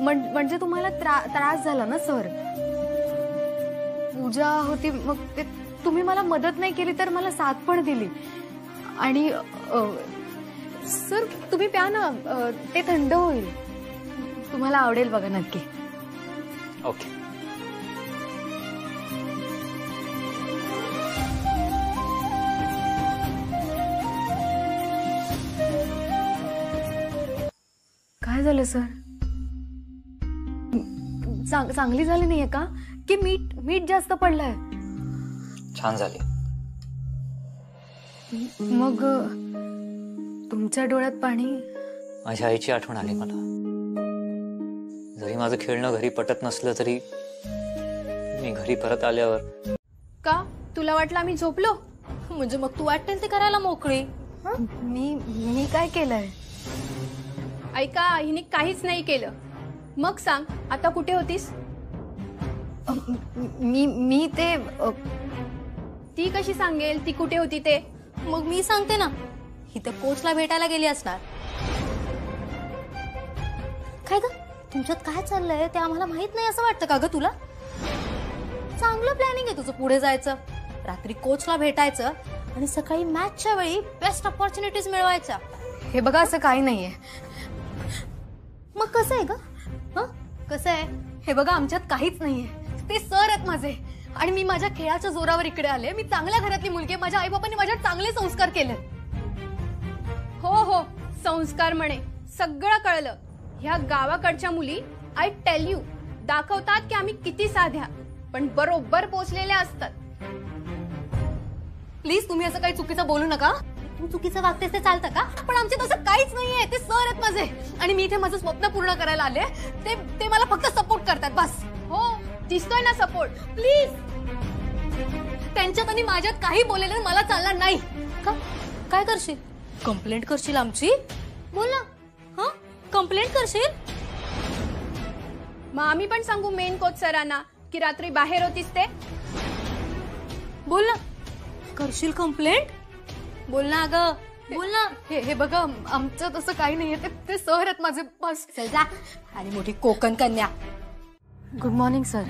Speaker 6: म्हणजे तुम्हाला त्रास झाला ना सर? पूजा होती, मग ते तुम्ही मला मदत नाही केली तर मला साथ पण दिली. आणि सर तुम्ही प्या ना, ते थंड होईल. तुम्हाला आवडेल बघा नक्की.
Speaker 9: ओके.
Speaker 6: झालं सर? चांगली झाली नाहीये का की मीठ जास्त पडलंय?
Speaker 9: छान झाली.
Speaker 6: मग तुमच्या डोळ्यात पाणी?
Speaker 9: माझ्या आईची आठवण आली मला. जरी माझं खेळणं घरी पटत नसलं तरी मी घरी परत आल्यावर.
Speaker 18: का तुला वाटलं आम्ही झोपलो?
Speaker 6: म्हणजे मग तू वाटेल ते करायला मोकळी. मी काय केलंय?
Speaker 18: ऐका, हिने काहीच नाही केलं. मग सांग, आता कुठे होतीस?
Speaker 6: मी ते
Speaker 18: ती कशी सांगेल ती कुठे होती ते?
Speaker 6: मग मी सांगते ना, ही त्या कोचला भेटायला गेली असणार. काय ग, तुमच्यात काय चाललंय ते आम्हाला माहित नाही असं वाटतं का ग तुला? चांगलं प्लॅनिंग आहे तुझं पुढे जायचं, रात्री कोचला भेटायचं आणि सकाळी मॅचच्या वेळी बेस्ट ऑपॉर्च्युनिटीज मिळवायच्या.
Speaker 18: हे बघा, असं काही नाहीये.
Speaker 6: मग कसं आहे ग? कसं आहे?
Speaker 18: हे बघा, आमच्यात काहीच नाहीये. ते सर आहेत माझे आणि मी माझ्या खेळाच्या जोरावर इकडे आले. मी चांगल्या घरातली मुलगी आहे. माझ्या आई बाबांनी माझ्यावर चांगले संस्कार केले. हो, संस्कार म्हणे, सगळं कळलं. ह्या गावाकडच्या मुली, आय टेल यू, दाखवतात की आम्ही किती साध्या, पण बरोबर पोचलेल्या असतात.
Speaker 6: प्लीज तुम्ही असं काही चुकीचं बोलू नका. तू चुकीचं वागतेस ते चालतं का? पण आमच्यात असं काहीच नाहीये. ते सर आहेत माझे आणि मी इथे माझं स्वप्न पूर्ण करायला आले. ते मला फक्त सपोर्ट करतात बस.
Speaker 18: हो, दिसतोय ना सपोर्ट. प्लीज,
Speaker 6: त्यांच्यात आणि माझ्यात काही बोललेलं मला चालणार नाही. का? काय करशील? कंप्लेंट करशील आमची? बोल ना. कंप्लेंट करशील?
Speaker 18: मग आम्ही पण सांगू मेन कोच सरांना की रात्री बाहेर होतीस ते?
Speaker 6: बोल ना. करशील कंप्लेंट? बोल ना अगं, बोल ना.
Speaker 18: हे बघा, आमचं तसं काही नाहीये. ते सर आहेत माझे बस.
Speaker 6: चल जा. आणि मोठी Konkan Kanya.
Speaker 18: Good morning sir.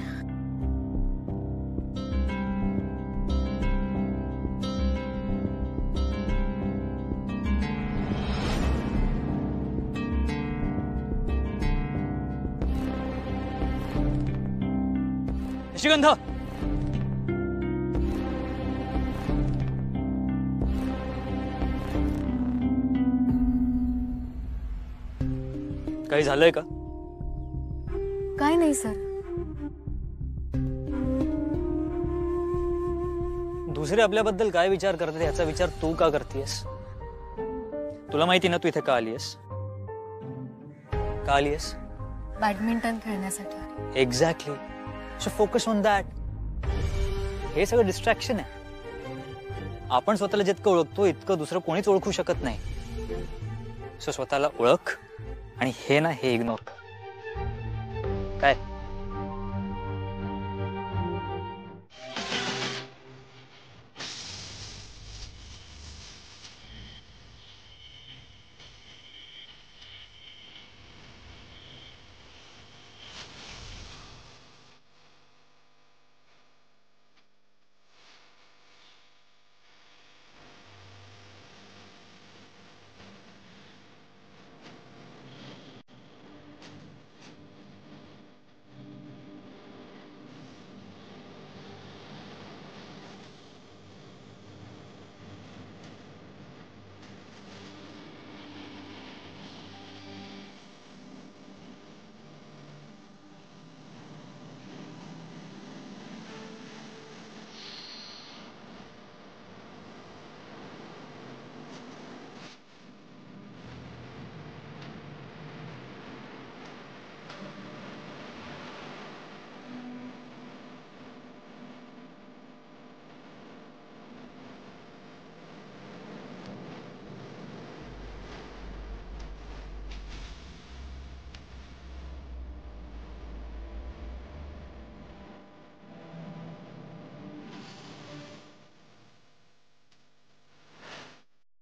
Speaker 9: निशिगंध, काही झालंय का?
Speaker 6: काय नाही सर.
Speaker 9: दुसरे आपल्याबद्दल काय विचार करतात याचा विचार तू का करतेस? तुला माहिती ना तू इथे का आलीयस?
Speaker 6: बॅडमिंटन खेळण्यासाठी.
Speaker 9: Exactly. So focus on that. हे सगळं डिस्ट्रॅक्शन आहे. आपण स्वतःला जितकं ओळखतो इतकं दुसरं कोणीच ओळखू शकत नाही. सो स्वतःला ओळख आणि हे इग्नोर कर. काय?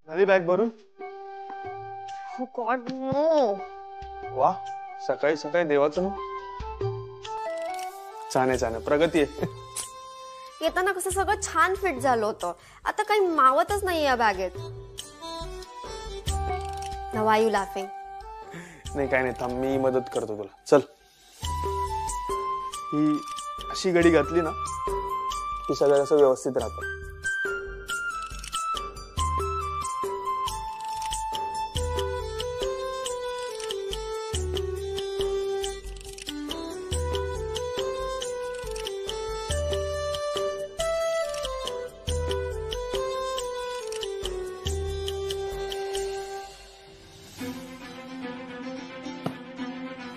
Speaker 5: झाली बॅग भरून?
Speaker 1: Oh God, no.
Speaker 5: वा, सकाळी सकाळी देवाचं छान आहे. प्रगती आहे.
Speaker 1: येताना कसं सगळं छान फिट झालं होतं. आता काही मावतच नाही या बॅगेत. Now why you laughing?
Speaker 5: नाही, काय नाही, थांब, मी मदत करतो तुला. चल, ही अशी घडी घातली ना की सगळं असं व्यवस्थित राहतं.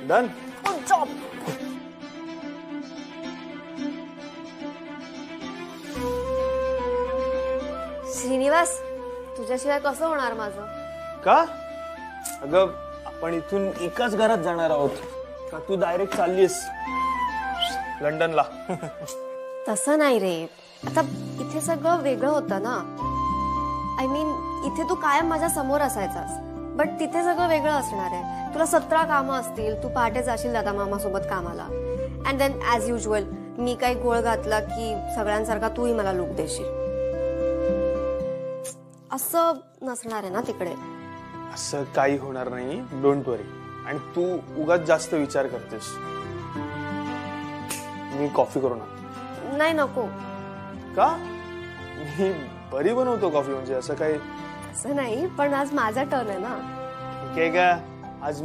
Speaker 5: डन.
Speaker 13: Good job.
Speaker 1: श्रीनिवास, तुझ्याशिवाय कसं होणार माझं?
Speaker 5: का अगं, आपण इथून एकाच घरात जाणार आहोत का तू डायरेक्ट चाललीस लंडनला?
Speaker 1: तसं नाही रे. आता इथे सगळं वेगळं होतं ना. आय मीन, इथे तू कायम माझ्या समोर असायचास, बट तिथे सगळं वेगळं असणार आहे. तुला 17 कामं असतील, तू पहाटे जाशील दादा मामा सोबत कामाला, अँड देन ऍज युजल मी काही गोळ घातला की सगळ्यांसारखा तूही मला लूक देशील. असं नसणार आहे ना तिकडे.
Speaker 5: असं काही होणार नाही, डोंट वरी. आणि तू उगाच जास्त विचार करतेस. मी कॉफी करू ना?
Speaker 1: नाही, नको.
Speaker 5: का? मी बरी बनवतो कॉफी, म्हणजे असं काही.
Speaker 1: असं नाही, पण आज माझा टर्न आहे ना.
Speaker 5: ठीक आहे का?